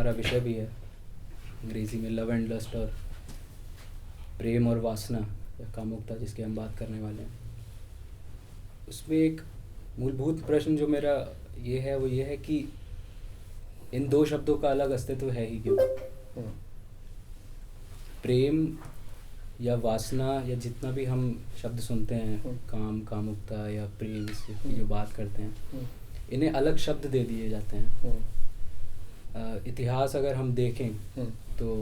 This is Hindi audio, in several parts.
हमारा विषय भी है, अंग्रेजी में लव एंड लस्ट, और प्रेम और वासना या कामुकता जिसकी हम बात करने वाले हैं। उसमें एक मूलभूत प्रश्न जो मेरा ये है वो ये है कि इन दो शब्दों का अलग अस्तित्व है ही क्यों? प्रेम या वासना या जितना भी हम शब्द सुनते हैं, काम, कामुकता या प्रेम, इसकी जो बात करते हैं, इन्हें अलग शब्द दे दिए जाते हैं। इतिहास अगर हम देखें तो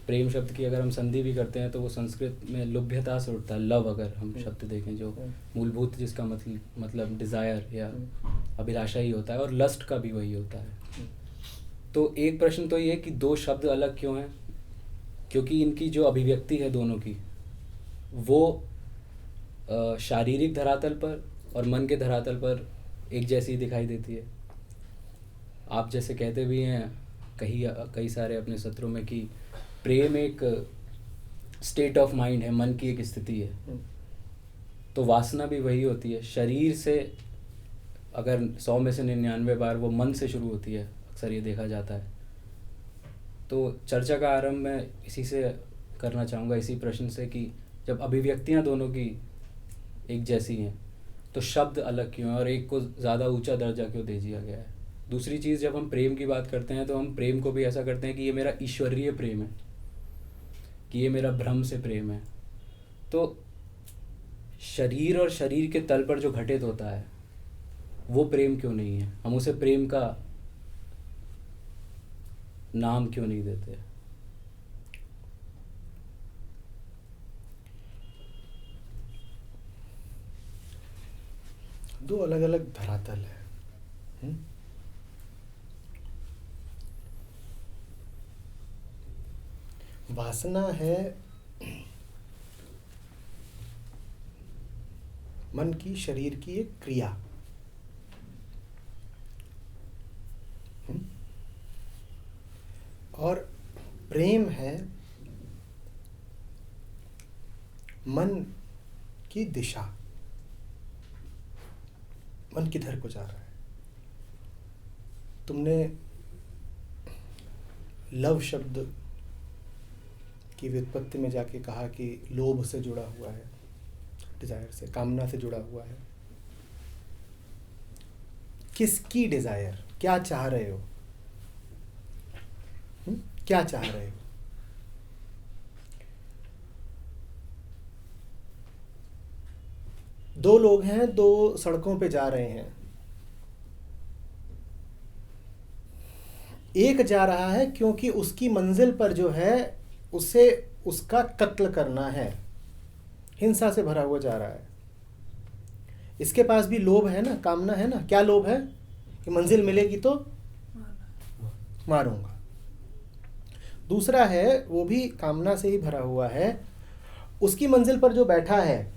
प्रेम शब्द की अगर हम संधि भी करते हैं तो वो संस्कृत में लुभ्यता से उठता है। लव अगर हम शब्द देखें, जो मूलभूत जिसका मतलब डिज़ायर या अभिलाषा ही होता है, और लस्ट का भी वही होता है। तो एक प्रश्न तो ये है कि दो शब्द अलग क्यों हैं? क्योंकि इनकी जो अभिव्यक्ति है दोनों की, वो शारीरिक धरातल पर और मन के धरातल पर एक जैसी दिखाई देती है। आप जैसे कहते भी हैं कई सारे अपने सत्रों में कि प्रेम एक स्टेट ऑफ माइंड है, मन की एक स्थिति है, तो वासना भी वही होती है। शरीर से अगर 100 में से 99 बार वो मन से शुरू होती है, अक्सर ये देखा जाता है। तो चर्चा का आरंभ मैं इसी से करना चाहूँगा, इसी प्रश्न से कि जब अभिव्यक्तियाँ दोनों की एक जैसी हैं तो शब्द अलग क्यों हैं और एक को ज़्यादा ऊंचा दर्जा क्यों दे दिया गया है? दूसरी चीज़, जब हम प्रेम की बात करते हैं तो हम प्रेम को भी ऐसा करते हैं कि ये मेरा ईश्वरीय प्रेम है, कि ये मेरा भ्रम से प्रेम है। तो शरीर और शरीर के तल पर जो घटित होता है वो प्रेम क्यों नहीं है? हम उसे प्रेम का नाम क्यों नहीं देते? दो अलग अलग धरातल है। वासना है मन की, शरीर की एक क्रिया। और प्रेम है मन की दिशा, मन किधर को जा रहा है। तुमने लव शब्द की व्युत्पत्ति में जाके कहा कि लोभ से जुड़ा हुआ है, डिजायर से, कामना से जुड़ा हुआ है। किसकी डिजायर? क्या चाह रहे हो? क्या चाह रहे हो? दो लोग हैं, दो सड़कों पे जा रहे हैं। एक जा रहा है क्योंकि उसकी मंजिल पर जो है उसे उसका कत्ल करना है, हिंसा से भरा हुआ जा रहा है। इसके पास भी लोभ है ना, कामना है ना। क्या लोभ है? कि मंजिल मिलेगी तो मारूंगा। दूसरा है, वो भी कामना से ही भरा हुआ है। उसकी मंजिल पर जो बैठा है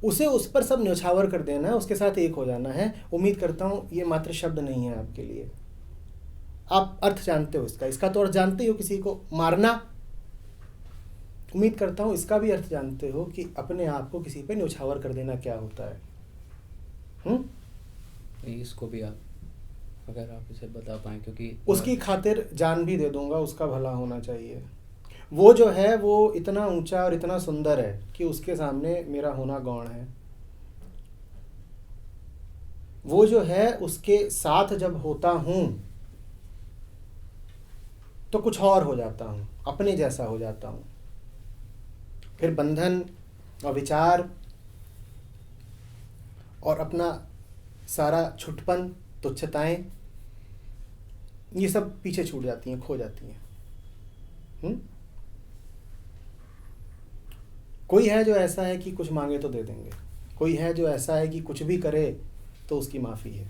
उसे उस पर सब न्यौछावर कर देना है, उसके साथ एक हो जाना है। उम्मीद करता हूँ ये मात्र शब्द नहीं है आपके लिए, आप अर्थ जानते हो इसका। इसका तो अर्थ जानते हो, किसी को मारना। उम्मीद करता हूँ इसका भी अर्थ जानते हो कि अपने आप को किसी पे न्यौछावर कर देना क्या होता है। इसको भी आप अगर आप इसे बता पाएं, क्योंकि उसकी खातिर जान भी दे दूंगा, उसका भला होना चाहिए। वो जो है वो इतना ऊंचा और इतना सुंदर है कि उसके सामने मेरा होना गौण है। वो जो है उसके साथ जब होता हूं तो कुछ और हो जाता हूं, अपने जैसा हो जाता हूं। फिर बंधन और विचार और अपना सारा छुटपन, तुच्छताएं, ये सब पीछे छूट जाती हैं, खो जाती हैं। कोई है जो ऐसा है कि कुछ मांगे तो दे देंगे, कोई है जो ऐसा है कि कुछ भी करे तो उसकी माफ़ी है।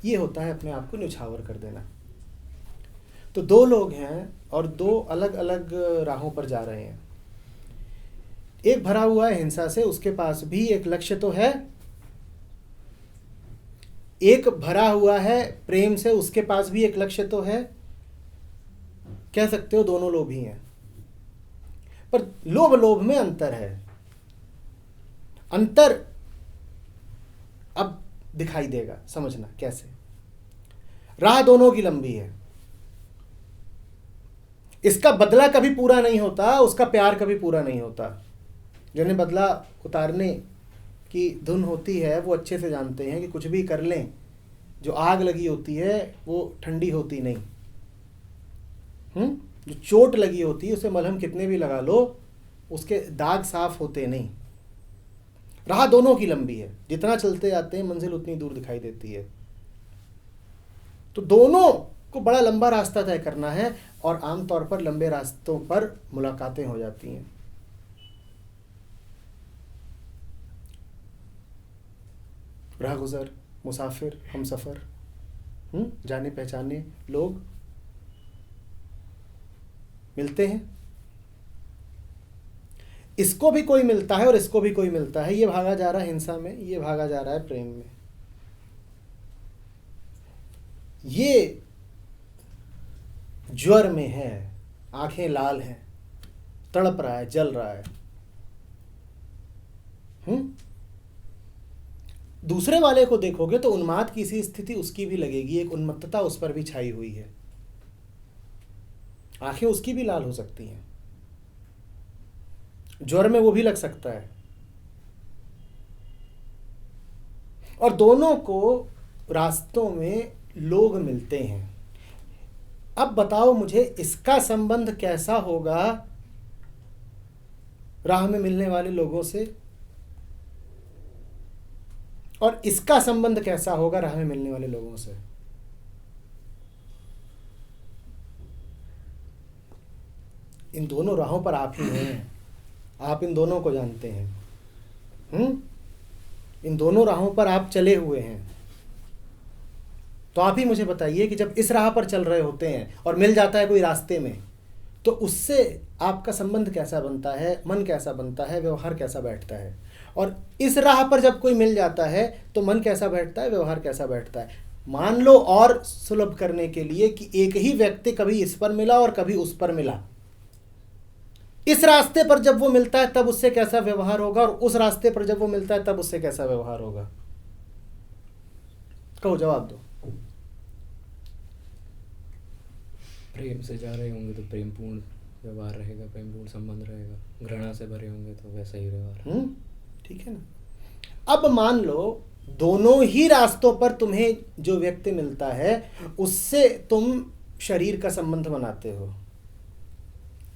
ये होता है अपने आप को न्यौछावर कर देना। तो दो लोग हैं और दो अलग अलग राहों पर जा रहे हैं। एक भरा हुआ है हिंसा से, उसके पास भी एक लक्ष्य तो है। एक भरा हुआ है प्रेम से, उसके पास भी एक लक्ष्य तो है। कह सकते हो दोनों लोभी हैं, पर लोभ में अंतर है। अंतर अब दिखाई देगा। समझना कैसे। राह दोनों की लंबी है। इसका बदला कभी पूरा नहीं होता, उसका प्यार कभी पूरा नहीं होता। जिन्हें बदला उतारने की धुन होती है वो अच्छे से जानते हैं कि कुछ भी कर लें, जो आग लगी होती है वो ठंडी होती नहीं। जो चोट लगी होती है उसे मलहम कितने भी लगा लो, उसके दाग साफ होते नहीं। राह दोनों की लंबी है, जितना चलते जाते हैं मंजिल उतनी दूर दिखाई देती है। तो दोनों को बड़ा लंबा रास्ता तय करना है और आमतौर पर लंबे रास्तों पर मुलाकातें हो जाती हैं। राहगुजर, मुसाफिर, हमसफर, जाने पहचाने लोग मिलते हैं। इसको भी कोई मिलता है और इसको भी कोई मिलता है। ये भागा जा रहा है हिंसा में, ये भागा जा रहा है प्रेम में। ये ज्वर में है, आंखें लाल हैं, तड़प रहा है, जल रहा है। दूसरे वाले को देखोगे तो उन्माद की सी स्थिति उसकी भी लगेगी, एक उन्मत्तता उस पर भी छाई हुई है। आंखें उसकी भी लाल हो सकती हैं, ज्वर में वो भी लग सकता है। और दोनों को रास्तों में लोग मिलते हैं। अब बताओ मुझे, इसका संबंध कैसा होगा राह में मिलने वाले लोगों से, और इसका संबंध कैसा होगा राह में मिलने वाले लोगों से। इन दोनों राहों पर आप ही हैं, आप इन दोनों को जानते हैं। इन दोनों राहों पर आप चले हुए हैं। तो आप ही मुझे बताइए कि जब इस राह पर चल रहे होते हैं और मिल जाता है कोई रास्ते में, तो उससे आपका संबंध कैसा बनता है, मन कैसा बनता है, व्यवहार कैसा बैठता है। और इस राह पर जब कोई मिल जाता है तो मन कैसा बैठता है, व्यवहार कैसा बैठता है। मान लो और सुलभ करने के लिए कि एक ही व्यक्ति कभी इस पर मिला और कभी उस पर मिला, इस रास्ते पर जब वो मिलता है तब उससे कैसा व्यवहार होगा, और उस रास्ते पर जब वो मिलता है तब उससे कैसा व्यवहार होगा। कहो, जवाब दो। प्रेम से जा रहे होंगे तो प्रेमपूर्ण व्यवहार रहेगा, प्रेमपूर्ण संबंध रहेगा। घृणा से भरे होंगे तो वैसा ही व्यवहार। ठीक है ना। अब मान लो दोनों ही रास्तों पर तुम्हें जो व्यक्ति मिलता है उससे तुम शरीर का संबंध बनाते हो।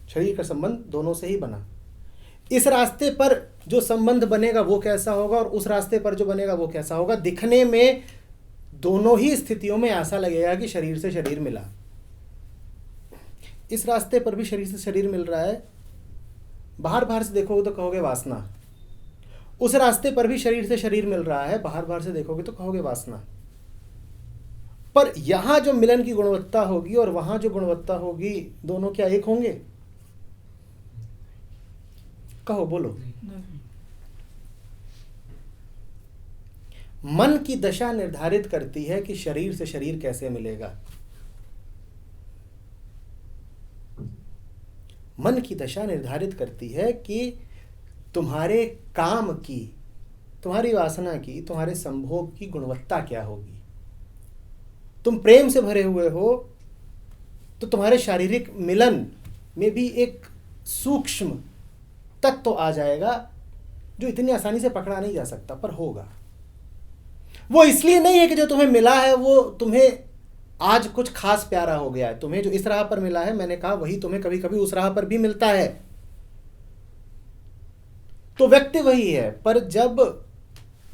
शरीर का संबंध दोनों से ही बना। इस रास्ते पर जो संबंध बनेगा वो कैसा होगा और उस रास्ते पर जो बनेगा वो कैसा होगा। दिखने में दोनों ही स्थितियों में ऐसा लगेगा कि शरीर से शरीर मिला। इस रास्ते पर भी शरीर से शरीर मिल रहा है, बाहर बाहर से देखोगे तो कहोगे वासना। उस रास्ते पर भी शरीर से शरीर मिल रहा है, बाहर बाहर से देखोगे तो कहोगे वासना। पर यहां जो मिलन की गुणवत्ता होगी और वहां जो गुणवत्ता होगी, दोनों क्या एक होंगे? कहो, बोलो। मन की दशा निर्धारित करती है कि शरीर से शरीर कैसे मिलेगा। मन की दशा निर्धारित करती है कि तुम्हारे काम की, तुम्हारी वासना की, तुम्हारे संभोग की गुणवत्ता क्या होगी। तुम प्रेम से भरे हुए हो तो तुम्हारे शारीरिक मिलन में भी एक सूक्ष्म तत्व आ जाएगा जो इतनी आसानी से पकड़ा नहीं जा सकता, पर होगा। वो इसलिए नहीं है कि जो तुम्हें मिला है वो तुम्हें आज कुछ खास प्यारा हो गया है। तुम्हें जो इस राह पर मिला है, मैंने कहा, वही तुम्हें कभी कभी उस राह पर भी मिलता है। तो व्यक्ति वही है, पर जब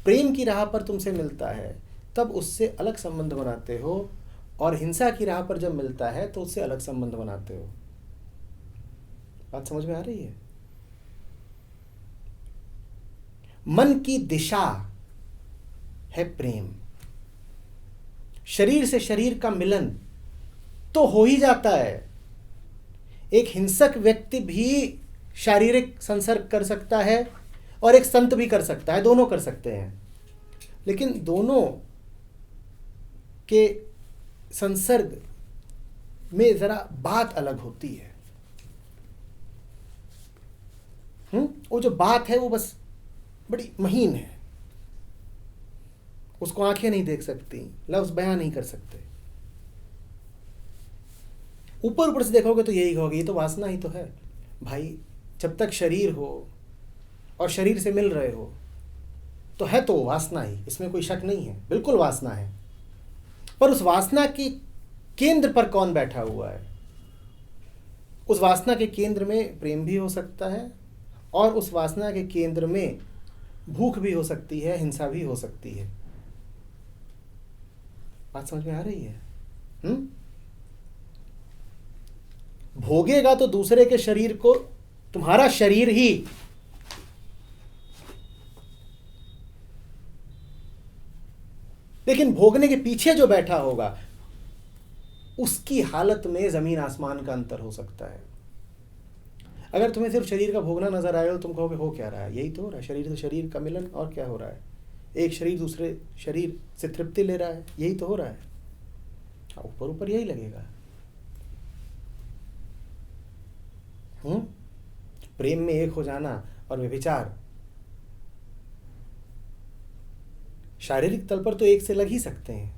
प्रेम की राह पर तुमसे मिलता है तब उससे अलग संबंध बनाते हो, और हिंसा की राह पर जब मिलता है तो उससे अलग संबंध बनाते हो। बात समझ में आ रही है? मन की दिशा है प्रेम। शरीर से शरीर का मिलन तो हो ही जाता है। एक हिंसक व्यक्ति भी शारीरिक संसर्ग कर सकता है और एक संत भी कर सकता है, दोनों कर सकते हैं। लेकिन दोनों के संसर्ग में जरा बात अलग होती है। वो जो बात है वो बस बड़ी महीन है। उसको आंखें नहीं देख सकती, लफ्ज बयां नहीं कर सकते। ऊपर ऊपर से देखोगे तो यही कहोगे ये तो वासना ही तो है। भाई जब तक शरीर हो और शरीर से मिल रहे हो तो है तो वासना ही, इसमें कोई शक नहीं है, बिल्कुल वासना है। पर उस वासना के केंद्र पर कौन बैठा हुआ है? उस वासना के केंद्र में प्रेम भी हो सकता है और उस वासना के केंद्र में भूख भी हो सकती है, हिंसा भी हो सकती है। बात समझ में आ रही है? भोगेगा तो दूसरे के शरीर को, तुम्हारा शरीर ही। लेकिन भोगने के पीछे जो बैठा होगा उसकी हालत में जमीन आसमान का अंतर हो सकता है। अगर तुम्हें सिर्फ शरीर का भोगना नजर आए तो तुम कहोगे हो क्या रहा है, यही तो हो रहा है, शरीर से शरीर का मिलन, और क्या हो रहा है? एक शरीर दूसरे शरीर से तृप्ति ले रहा है, यही तो हो रहा है। ऊपर ऊपर यही लगेगा। प्रेम में एक हो जाना और व्यभिचार शारीरिक तल पर तो एक से लग ही सकते हैं,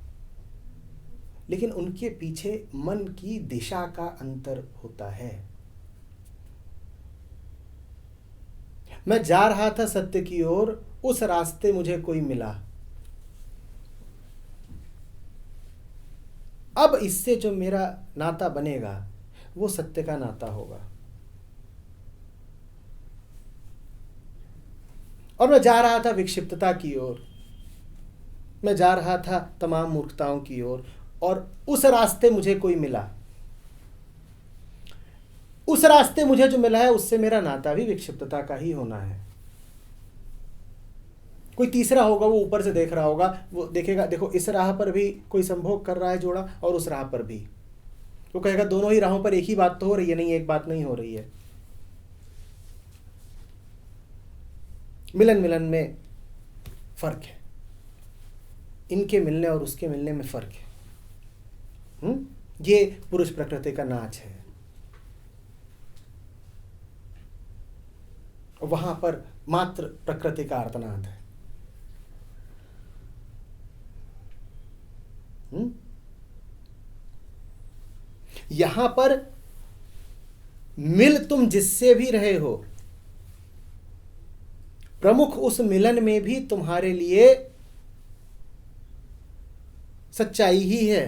लेकिन उनके पीछे मन की दिशा का अंतर होता है। मैं जा रहा था सत्य की ओर, उस रास्ते मुझे कोई मिला। अब इससे जो मेरा नाता बनेगा वो सत्य का नाता होगा। और मैं जा रहा था विक्षिप्तता की ओर, मैं जा रहा था तमाम मूर्खताओं की ओर, और उस रास्ते मुझे कोई मिला। उस रास्ते मुझे जो मिला है उससे मेरा नाता भी विक्षिप्तता का ही होना है। कोई तीसरा होगा, वो ऊपर से देख रहा होगा, वो देखेगा देखो इस राह पर भी कोई संभोग कर रहा है जोड़ा और उस राह पर भी। वो कहेगा दोनों ही राहों पर एक ही बात तो हो रही है। नहीं, एक बात नहीं हो रही है। मिलन मिलन में फर्क है, इनके मिलने और उसके मिलने में फर्क है। ये पुरुष प्रकृति का नाच है। वहां पर मात्र प्रकृति का आर्तनाद है। यहां पर मिल तुम जिससे भी रहे हो, प्रमुख उस मिलन में भी तुम्हारे लिए सच्चाई ही है,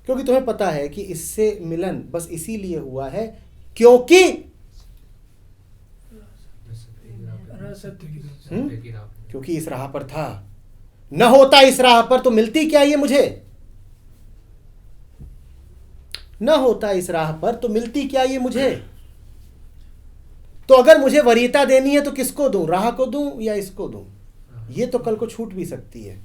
क्योंकि तुम्हें पता है कि इससे मिलन बस इसीलिए हुआ है क्योंकि क्योंकि इस राह पर था। न होता इस राह पर तो मिलती क्या ये मुझे? न होता इस राह पर तो मिलती क्या ये मुझे? तो अगर मुझे वरीयता देनी है तो किसको दूं? राह को दूं या इसको दूं? ये तो कल को छूट भी सकती है।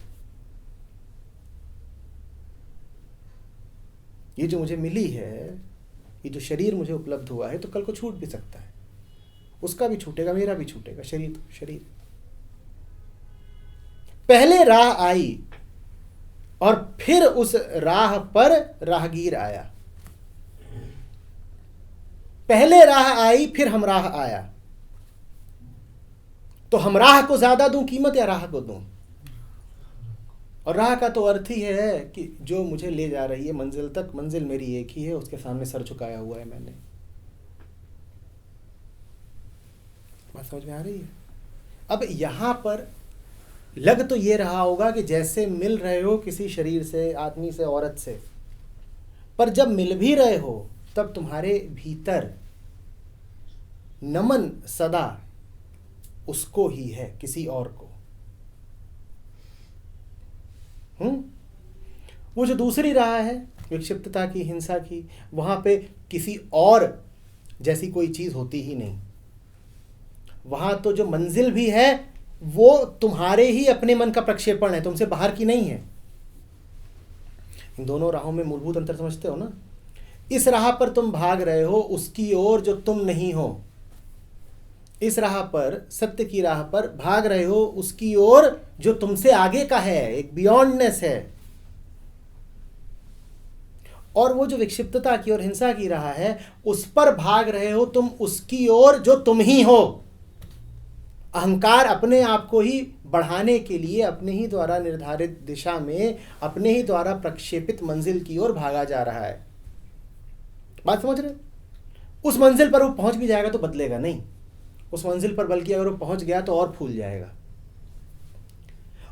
ये जो मुझे मिली है, ये जो शरीर मुझे उपलब्ध हुआ है, तो कल को छूट भी सकता है। उसका भी छूटेगा, मेरा भी छूटेगा। शरीर तो शरीर। पहले राह आई और फिर उस राह पर राहगीर आया। पहले राह आई फिर हमराह आया। तो हमराह को ज्यादा दूं कीमत या राह को दूं? और राह का तो अर्थ ही है कि जो मुझे ले जा रही है मंजिल तक, मंजिल मेरी एक ही है, उसके सामने सर झुकाया हुआ है मैंने। बात समझ में आ रही है? अब यहां पर लग तो ये रहा होगा कि जैसे मिल रहे हो किसी शरीर से, आदमी से, औरत से, पर जब मिल भी रहे हो तब तुम्हारे भीतर नमन सदा उसको ही है, किसी और को। वो जो दूसरी राह है विक्षिप्तता की, हिंसा की, वहां पे किसी और जैसी कोई चीज होती ही नहीं। वहां तो जो मंजिल भी है वो तुम्हारे ही अपने मन का प्रक्षेपण है, तुमसे बाहर की नहीं है। इन दोनों राहों में मूलभूत अंतर समझते हो ना? इस राह पर तुम भाग रहे हो उसकी ओर जो तुम नहीं हो, इस राह पर, सत्य की राह पर भाग रहे हो उसकी ओर जो तुमसे आगे का है, एक बियॉन्डनेस है। और वो जो विक्षिप्तता की और हिंसा की राह है उस पर भाग रहे हो तुम उसकी ओर जो तुम ही हो। अहंकार अपने आप को ही बढ़ाने के लिए अपने ही द्वारा निर्धारित दिशा में, अपने ही द्वारा प्रक्षेपित मंजिल की ओर भागा जा रहा है। बात समझ रहे? उस मंजिल पर वो पहुंच भी जाएगा तो बदलेगा नहीं उस मंजिल पर, बल्कि अगर वो पहुंच गया तो और फूल जाएगा।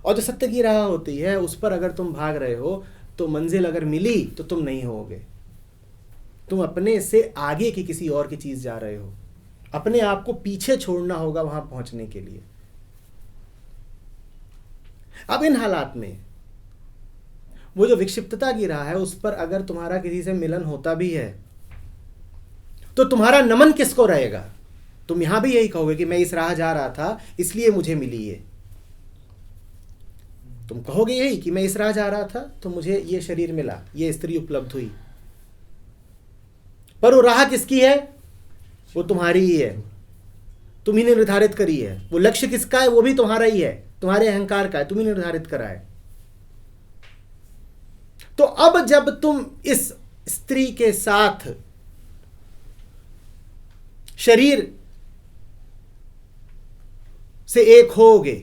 और जो सत्य की राह होती है उस पर अगर तुम भाग रहे हो तो मंजिल अगर मिली तो तुम नहीं होगे, तुम अपने से आगे की किसी और की चीज जा रहे हो। अपने आप को पीछे छोड़ना होगा वहां पहुंचने के लिए। अब इन हालात में वो जो विक्षिप्तता की राह है उस पर अगर तुम्हारा किसी से मिलन होता भी है तो तुम्हारा नमन किसको रहेगा? तुम यहां भी यही कहोगे कि मैं इस राह जा रहा था इसलिए मुझे मिली ये। तुम कहोगे यही कि मैं इस राह जा रहा था तो मुझे ये शरीर मिला, ये स्त्री उपलब्ध हुई। पर वो राह किसकी है? वो तुम्हारी ही है, तुम ही ने निर्धारित करी है। वो लक्ष्य किसका है? वो भी तुम्हारा ही है, तुम्हारे अहंकार का है, तुम ही निर्धारित करा है। तो अब जब तुम इस स्त्री के साथ शरीर से एक होगे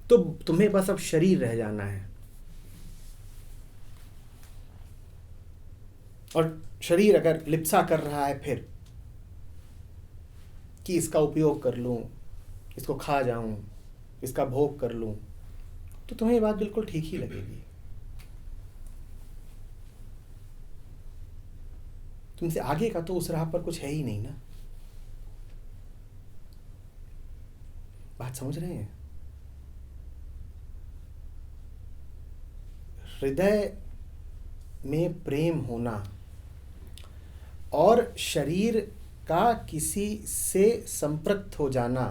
तो तुम्हें बस अब शरीर रह जाना है। और शरीर अगर लिप्सा कर रहा है फिर कि इसका उपयोग कर लूं, इसको खा जाऊं, इसका भोग कर लूं, तो तुम्हें ये बात बिल्कुल ठीक ही लगेगी। तुमसे आगे का तो उस राह पर कुछ है ही नहीं ना। बात समझ रहे हैं? हृदय में प्रेम होना और शरीर का किसी से संपृक्त हो जाना,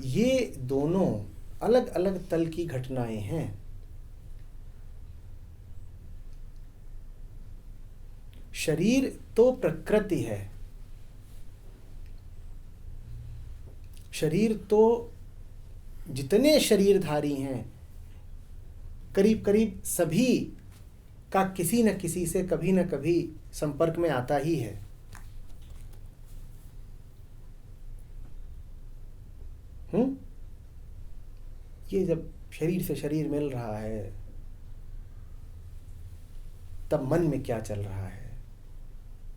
ये दोनों अलग अलग तल की घटनाएं हैं। शरीर तो प्रकृति है, शरीर तो जितने शरीरधारी हैं करीब करीब सभी का किसी न किसी से कभी न कभी संपर्क में आता ही है। ये जब शरीर से शरीर मिल रहा है तब मन में क्या चल रहा है,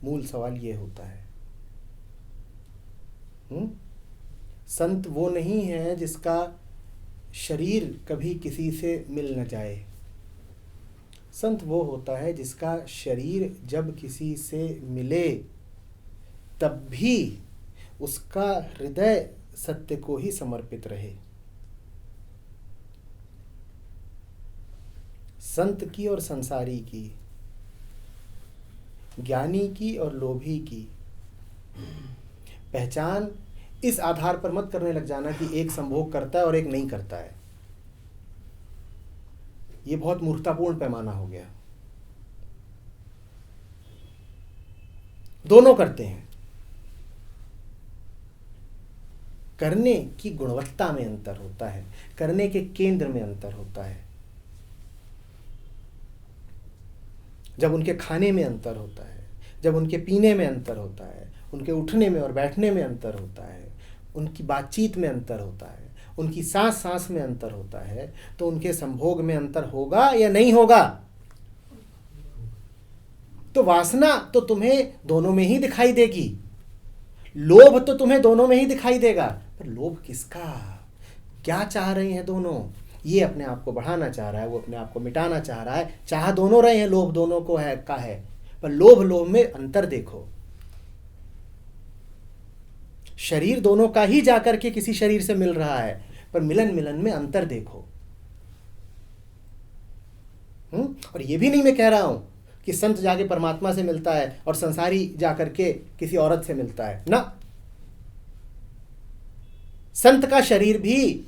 मूल सवाल ये होता है। संत वो नहीं है जिसका शरीर कभी किसी से मिल न जाए। संत वो होता है जिसका शरीर जब किसी से मिले तब भी उसका हृदय सत्य को ही समर्पित रहे। संत की और संसारी की, ज्ञानी की और लोभी की पहचान इस आधार पर मत करने लग जाना कि एक संभोग करता है और एक नहीं करता है। ये बहुत मूर्खतापूर्ण पैमाना हो गया। दोनों करते हैं। करने की गुणवत्ता में अंतर होता है, करने के केंद्र में अंतर होता है। जब उनके खाने में अंतर होता है, जब उनके पीने में अंतर होता है, उनके उठने में और बैठने में अंतर होता है, उनकी बातचीत में अंतर होता है, उनकी सांस सांस में अंतर होता है, तो उनके संभोग में अंतर होगा या नहीं होगा? तो वासना तो तुम्हें दोनों में ही दिखाई देगी, लोभ तो तुम्हें दोनों में ही दिखाई देगा। पर लोभ किसका? क्या चाह रहे हैं दोनों? ये अपने आप को बढ़ाना चाह रहा है, वो अपने आप को मिटाना चाह रहा है। चाह दोनों रहे हैं, लोभ दोनों को है का है, पर लोभ में अंतर देखो। शरीर दोनों का ही जाकर के किसी शरीर से मिल रहा है, पर मिलन में अंतर देखो। और ये भी नहीं मैं कह रहा हूं कि संत जाके परमात्मा से मिलता है और संसारी जाकर के किसी औरत से मिलता है ना। संत का शरीर भी,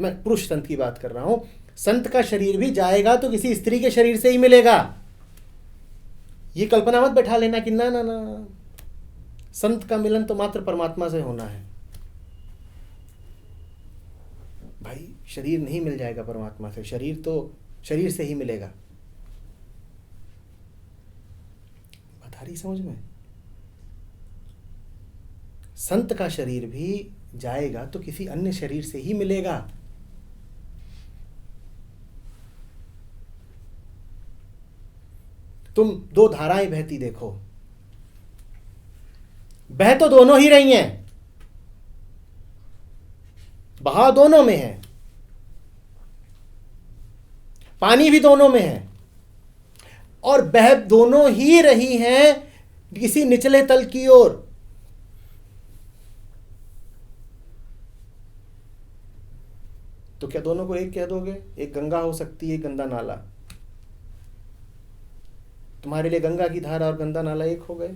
मैं पुरुष संत की बात कर रहा हूं, संत का शरीर भी जाएगा तो किसी स्त्री के शरीर से ही मिलेगा। ये कल्पना मत बैठा लेना कि ना ना ना, संत का मिलन तो मात्र परमात्मा से होना है। भाई शरीर नहीं मिल जाएगा परमात्मा से, शरीर तो शरीर से ही मिलेगा। बात आ रही समझ में? संत का शरीर भी जाएगा तो किसी अन्य शरीर से ही मिलेगा। तुम दो धाराएं बहती देखो, बह तो दोनों ही रही हैं, बहाव दोनों में है, पानी भी दोनों में है, और बह दोनों ही रही हैं किसी निचले तल की ओर। तो क्या दोनों को एक कह दोगे? एक गंगा हो सकती है, एक गंदा नाला। तुम्हारे लिए गंगा की धारा और गंदा नाला एक हो गए,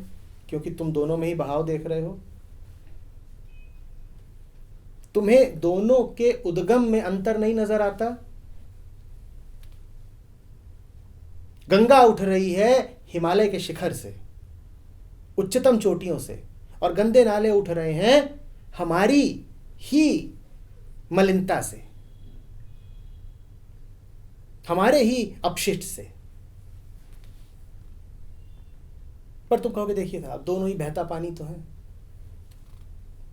क्योंकि तुम दोनों में ही बहाव देख रहे हो। तुम्हें दोनों के उद्गम में अंतर नहीं नजर आता? गंगा उठ रही है हिमालय के शिखर से, उच्चतम चोटियों से, और गंदे नाले उठ रहे हैं हमारी ही मलिनता से, हमारे ही अपशिष्ट से। पर तुम कहोगे देखिए साहब, दोनों ही बहता पानी तो है,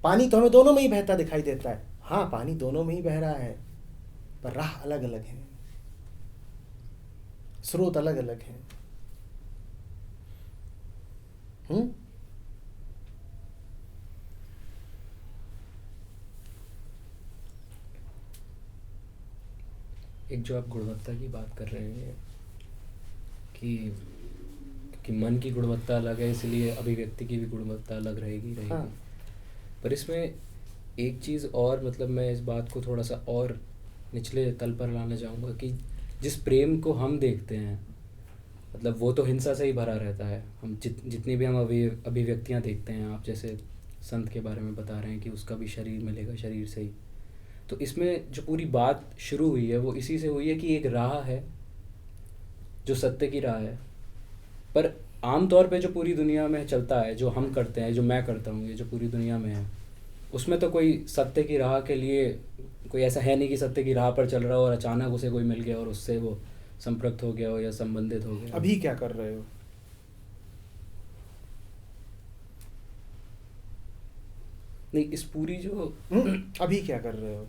पानी तो हमें दोनों में ही बहता दिखाई देता है। हाँ, पानी दोनों में ही बह रहा है, पर राह अलग अलग है, स्रोत अलग अलग है। एक जो आप गुणवत्ता की बात कर रहे हैं कि मन की गुणवत्ता अलग है, इसलिए अभिव्यक्ति की भी गुणवत्ता अलग रहेगी। हाँ। पर इसमें एक चीज़ और, मतलब मैं इस बात को थोड़ा सा और निचले तल पर लाना चाहूँगा कि जिस प्रेम को हम देखते हैं, मतलब वो तो हिंसा से ही भरा रहता है। हम जितनी भी हम अभिव्यक्तियाँ देखते हैं, आप जैसे संत के बारे में बता रहे हैं कि उसका भी शरीर मिलेगा शरीर से ही, तो इसमें जो पूरी बात शुरू हुई है वो इसी से हुई है कि एक राह है जो सत्य की राह है। पर आमतौर पे जो पूरी दुनिया में चलता है, जो हम करते हैं, जो मैं करता हूँ, ये जो पूरी दुनिया में है, उसमें तो कोई सत्य की राह के लिए कोई ऐसा है नहीं कि सत्य की राह पर चल रहा हो और अचानक उसे कोई मिल गया और उससे वो संपृक्त हो गया हो या संबंधित हो गया। अभी क्या कर रहे हो? नहीं, इस पूरी जो अभी क्या कर रहे हो?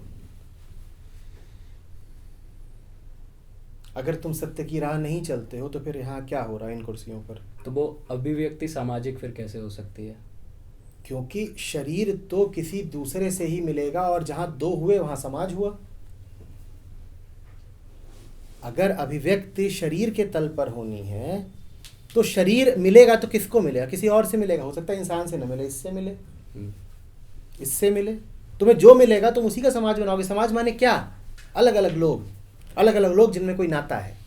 अगर तुम सत्य की राह नहीं चलते हो तो फिर यहाँ क्या हो रहा है इन कुर्सियों पर? तो वो अभिव्यक्ति सामाजिक फिर कैसे हो सकती है? क्योंकि शरीर तो किसी दूसरे से ही मिलेगा, और जहां दो हुए वहां समाज हुआ। अगर अभिव्यक्ति शरीर के तल पर होनी है तो शरीर मिलेगा तो किसको मिलेगा? किसी और से मिलेगा। हो सकता है इंसान से न मिले, इससे मिले, इससे मिले। तुम्हें जो मिलेगा तुम उसी का समाज बनाओगे। समाज माने क्या? अलग अलग लोग, अलग अलग लोग जिनमें कोई नाता है।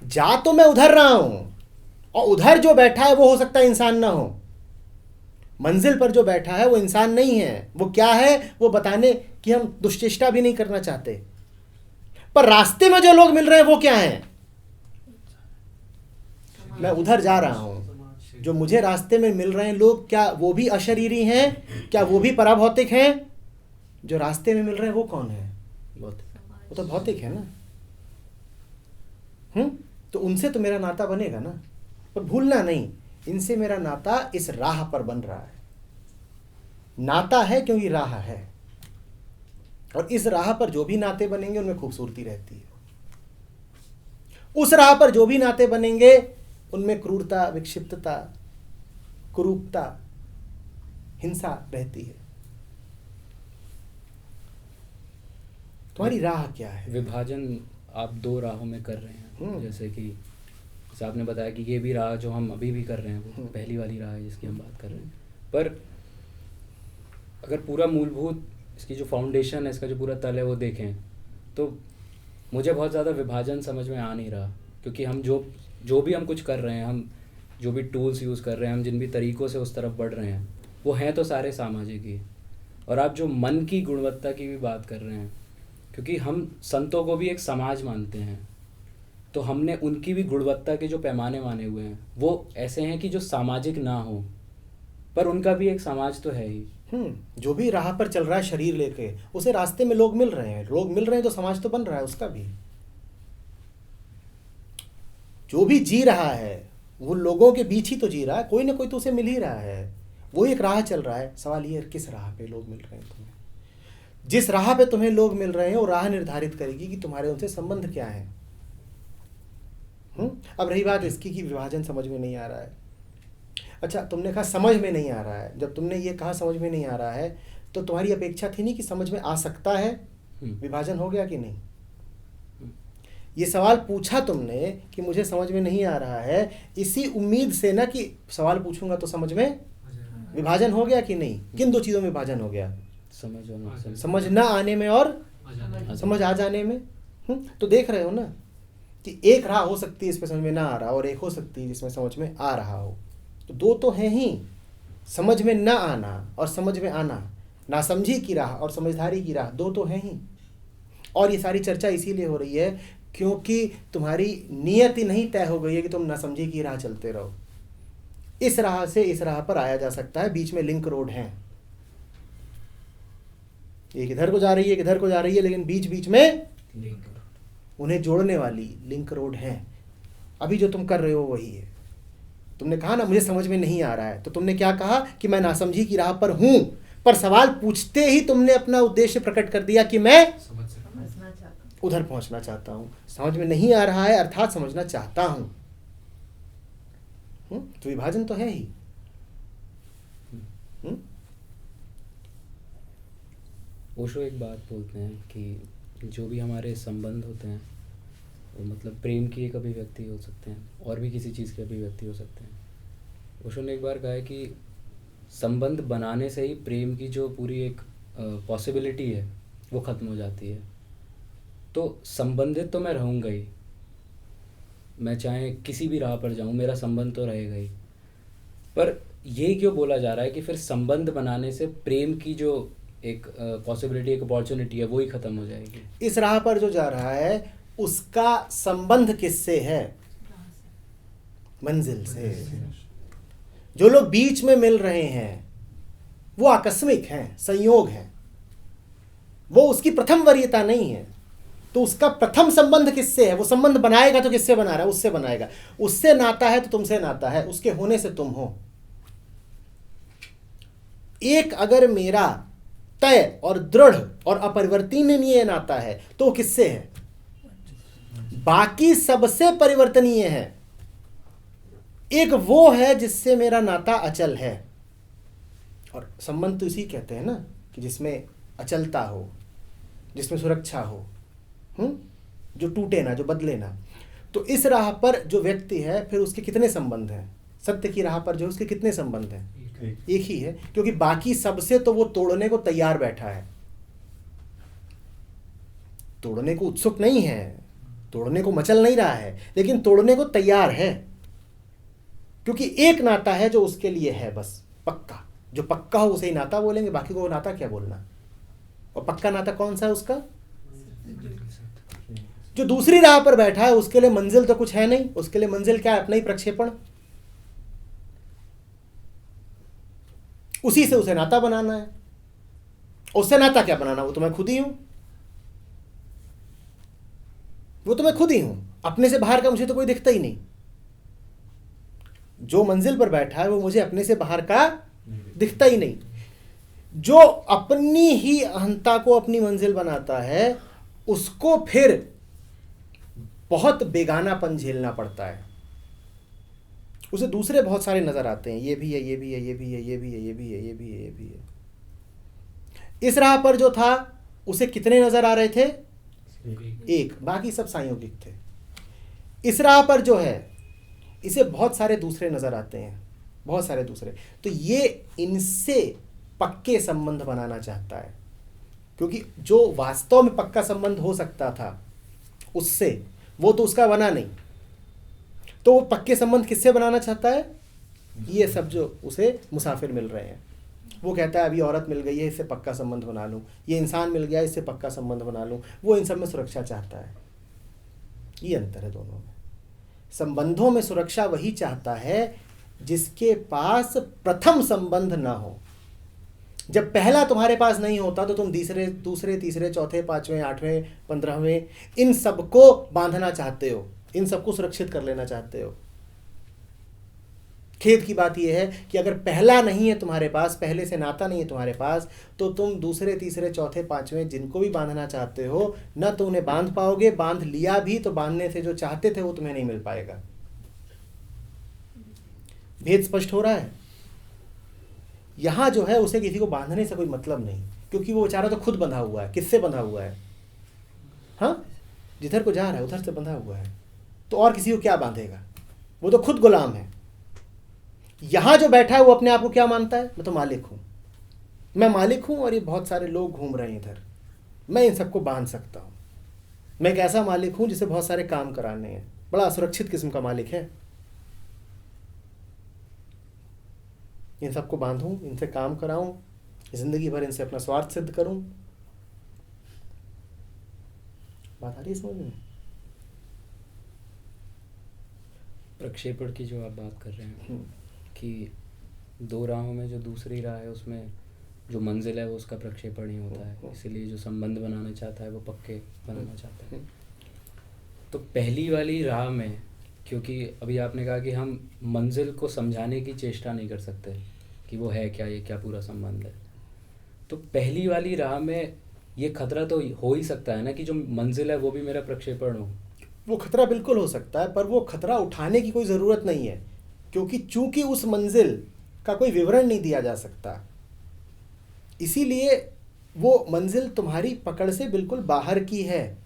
जा तो मैं उधर रहा हूं, और उधर जो बैठा है वो हो सकता है इंसान ना हो। मंजिल पर जो बैठा है वो इंसान नहीं है। वो क्या है वो बताने की हम दुश्चेष्टा भी नहीं करना चाहते। पर रास्ते में जो लोग मिल रहे हैं वो क्या हैं? मैं उधर जा रहा हूं, जो मुझे रास्ते में मिल रहे हैं लोग, क्या वो भी अशरीरी हैं? क्या वो भी पराभौतिक हैं? जो रास्ते में मिल रहे हैं वो कौन है? वो तो भौतिक है ना। तो उनसे तो मेरा नाता बनेगा ना। पर भूलना नहीं, इनसे मेरा नाता इस राह पर बन रहा है। नाता है क्योंकि राह है, और इस राह पर जो भी नाते बनेंगे उनमें खूबसूरती रहती है। उस राह पर जो भी नाते बनेंगे उनमें क्रूरता, विक्षिप्तता, कुरूपता, हिंसा रहती है। तुम्हारी राह क्या है? विभाजन आप दो राहों में कर रहे हैं। जैसे कि आपने बताया कि ये भी राह जो हम अभी भी कर रहे हैं वो पहली वाली राह है जिसकी हम बात कर रहे हैं। पर अगर पूरा मूलभूत इसकी जो फाउंडेशन है, इसका जो पूरा तल है वो देखें तो मुझे बहुत ज़्यादा विभाजन समझ में आ नहीं रहा। क्योंकि हम जो भी हम कुछ कर रहे हैं, हम जो भी टूल्स यूज़ कर रहे हैं, हम जिन भी तरीक़ों से उस तरफ बढ़ रहे हैं, वो हैं तो सारे सामाजिक ही। और आप जो मन की गुणवत्ता की भी बात कर रहे हैं, क्योंकि हम संतों को भी एक समाज मानते हैं, तो हमने उनकी भी गुणवत्ता के जो पैमाने माने हुए हैं वो ऐसे हैं कि जो सामाजिक ना हो, पर उनका भी एक समाज तो है ही। जो भी राह पर चल रहा है शरीर लेके, उसे रास्ते में लोग मिल रहे हैं। लोग मिल रहे हैं तो समाज तो बन रहा है उसका भी। जो भी जी रहा है वो लोगों के बीच ही तो जी रहा है, कोई ना कोई तो उसे मिल ही रहा है, वो एक राह चल रहा है। सवाल ये है किस राह पे लोग मिल रहे हैं तुम्हें। जिस राह पे तुम्हें लोग मिल रहे हैं वो राह निर्धारित करेगी कि तुम्हारे उनसे संबंध क्या है। अब रही बात इसकी कि विभाजन समझ में नहीं आ रहा है। अच्छा, तुमने कहा समझ में नहीं आ रहा है। जब तुमने ये कहा समझ में नहीं आ रहा है तो तुम्हारी अपेक्षा थी नहीं कि समझ में आ सकता है। विभाजन हो गया कि नहीं? ये सवाल पूछा तुमने कि मुझे समझ में नहीं आ रहा है, इसी उम्मीद से ना कि सवाल पूछूंगा तो समझ में विभाजन हो गया कि नहीं? किन दो चीजों में विभाजन हो गया? समझ ना आने में और समझ आ जाने में। तो देख रहे हो ना कि एक राह हो सकती है इसमें समझ में ना आ रहा, और एक हो सकती है जिसमें समझ में आ रहा हो। तो दो तो हैं ही, समझ में ना आना और समझ में आना, नासमझी की राह और समझदारी की राह, दो तो हैं ही। और ये सारी चर्चा इसीलिए हो रही है क्योंकि तुम्हारी नियत ही नहीं तय हो गई है कि तुम नासमझी की राह चलते रहो। इस राह से इस राह पर आया जा सकता है, बीच में लिंक रोड है, एक इधर को जा रही है, एक इधर को जा रही है, लेकिन बीच बीच में उन्हें जोड़ने वाली लिंक रोड है। अभी जो तुम कर रहे हो वही है। तुमने कहा ना मुझे समझ में नहीं आ रहा है, तो तुमने क्या कहा कि मैं नासमझी की राह पर हूं, पर सवाल पूछते ही तुमने अपना उद्देश्य प्रकट कर दिया कि मैं उधर पहुंचना चाहता हूं। समझ में नहीं आ रहा है अर्थात समझना चाहता हूं। तो विभाजन तो है ही। ओशो एक बात बोलते हैं कि जो भी हमारे संबंध होते हैं वो मतलब प्रेम की एक अभिव्यक्ति हो सकते हैं और भी किसी चीज़ की अभिव्यक्ति हो सकते हैं। ओशो ने एक बार कहा है कि संबंध बनाने से ही प्रेम की जो पूरी एक पॉसिबिलिटी है वो ख़त्म हो जाती है। तो संबंधित तो मैं रहूँगा ही, मैं चाहे किसी भी राह पर जाऊँ मेरा संबंध तो रहेगा ही, पर ये क्यों बोला जा रहा है कि फिर संबंध बनाने से प्रेम की जो एक पॉसिबिलिटी, एक अपॉर्चुनिटी है वो ही ख़त्म हो जाएगी? इस राह पर जो जा रहा है उसका संबंध किससे है? मंजिल से। जो लोग बीच में मिल रहे हैं वो आकस्मिक हैं, संयोग हैं, वो उसकी प्रथम वरीयता नहीं है। तो उसका प्रथम संबंध किससे है? वो संबंध बनाएगा तो किससे बना रहा है? उससे बनाएगा। उससे नाता है तो तुमसे नाता है, उसके होने से तुम हो। एक अगर मेरा तय और दृढ़ और अपरिवर्तनीय नाता है तो वो किससे है? बाकी सबसे परिवर्तनीय है। एक वो है जिससे मेरा नाता अचल है, और संबंध तो इसी कहते हैं ना कि जिसमें अचलता हो, जिसमें सुरक्षा हो, जो टूटे ना, जो बदले ना। तो इस राह पर जो व्यक्ति है फिर उसके कितने संबंध हैं? सत्य की राह पर जो उसके कितने संबंध हैं? एक ही है, क्योंकि बाकी सबसे तो वो तोड़ने को तैयार बैठा है। तोड़ने को उत्सुक नहीं है, तोड़ने को मचल नहीं रहा है, लेकिन तोड़ने को तैयार है, क्योंकि एक नाता है जो उसके लिए है बस पक्का। जो पक्का हो उसे ही नाता बोलेंगे, बाकी को नाता क्या बोलना। और पक्का नाता कौन सा है उसका? जो दूसरी राह पर बैठा है उसके लिए मंजिल तो कुछ है नहीं। उसके लिए मंजिल क्या है? अपना ही प्रक्षेपण। उसी से उसे नाता बनाना है। उससे नाता क्या बनाना? वो तो मैं खुद ही हूं, वो तो मैं खुद ही हूं। अपने से बाहर का मुझे तो कोई दिखता ही नहीं। जो मंजिल पर बैठा है वो मुझे अपने से बाहर का दिखता ही नहीं। जो अपनी ही अहंता को अपनी मंजिल बनाता है उसको फिर बहुत बेगानापन झेलना पड़ता है। उसे दूसरे बहुत सारे नजर आते हैं, ये भी है, ये भी है, ये भी है, ये भी है, ये भी है, ये भी है, ये भी है। इस राह पर जो था उसे कितने नजर आ रहे थे? एक। बाकी सब संयोगिक थे। इस राह पर जो है इसे बहुत सारे दूसरे नजर आते हैं, बहुत सारे दूसरे। तो ये इनसे पक्के संबंध बनाना चाहता है, क्योंकि जो वास्तव में पक्का संबंध हो सकता था उससे, वो तो उसका बना नहीं। तो वो पक्के संबंध किससे बनाना चाहता है? ये सब जो उसे मुसाफिर मिल रहे हैं। वो कहता है अभी औरत मिल गई है, इससे पक्का संबंध बना लूँ। ये इंसान मिल गया, इससे पक्का संबंध बना लूँ। वो इन सब में सुरक्षा चाहता है। ये अंतर है दोनों में। संबंधों में सुरक्षा वही चाहता है जिसके पास प्रथम संबंध ना हो। जब पहला तुम्हारे पास नहीं होता तो तुम दूसरे, तीसरे, चौथे, पांचवें, आठवें, 15वें इन सबको बांधना चाहते हो, इन सबको सुरक्षित कर लेना चाहते हो। खेद की बात यह है कि अगर पहला नहीं है तुम्हारे पास, पहले से नाता नहीं है तुम्हारे पास, तो तुम दूसरे, तीसरे, चौथे, पांचवें जिनको भी बांधना चाहते हो न तो उन्हें बांध पाओगे, बांध लिया भी तो बांधने से जो चाहते थे वो तुम्हें नहीं मिल पाएगा। भेद स्पष्ट हो रहा है? यहां जो है उसे किसी को बांधने से कोई मतलब नहीं, क्योंकि वो बेचारा तो खुद बंधा हुआ है। किससे बंधा हुआ है? हाँ, जिधर को जा रहा है उधर से बंधा हुआ है, तो और किसी को क्या बांधेगा? वो तो खुद गुलाम है। यहां जो बैठा है वो अपने आप को क्या मानता है? मैं तो मालिक हूं, मैं मालिक हूं और ये बहुत सारे लोग घूम रहे हैं इधर, मैं इन सबको बांध सकता हूं। मैं एक ऐसा मालिक हूं जिसे बहुत सारे काम कराने हैं, बड़ा असुरक्षित किस्म का मालिक है। इन सबको बांधूं, इनसे काम कराऊं, जिंदगी भर इनसे अपना स्वार्थ सिद्ध करूं। बात आ रही है समझ में? प्रक्षेपण की जो आप बात कर रहे हैं कि दो राहों में जो दूसरी राह है उसमें जो मंजिल है वो उसका प्रक्षेपण ही होता है, इसीलिए जो संबंध बनाना चाहता है वो पक्के बनाना चाहता है। तो पहली वाली राह में, क्योंकि अभी आपने कहा कि हम मंजिल को समझाने की चेष्टा नहीं कर सकते कि वो है क्या, ये क्या पूरा संबंध है, तो पहली वाली राह में ये खतरा तो हो ही सकता है ना कि जो मंजिल है वो भी मेरा प्रक्षेपण हो। वो खतरा बिल्कुल हो सकता है, पर वो खतरा उठाने की कोई ज़रूरत नहीं है, क्योंकि चूंकि उस मंजिल का कोई विवरण नहीं दिया जा सकता, इसीलिए वो मंजिल तुम्हारी पकड़ से बिल्कुल बाहर की है।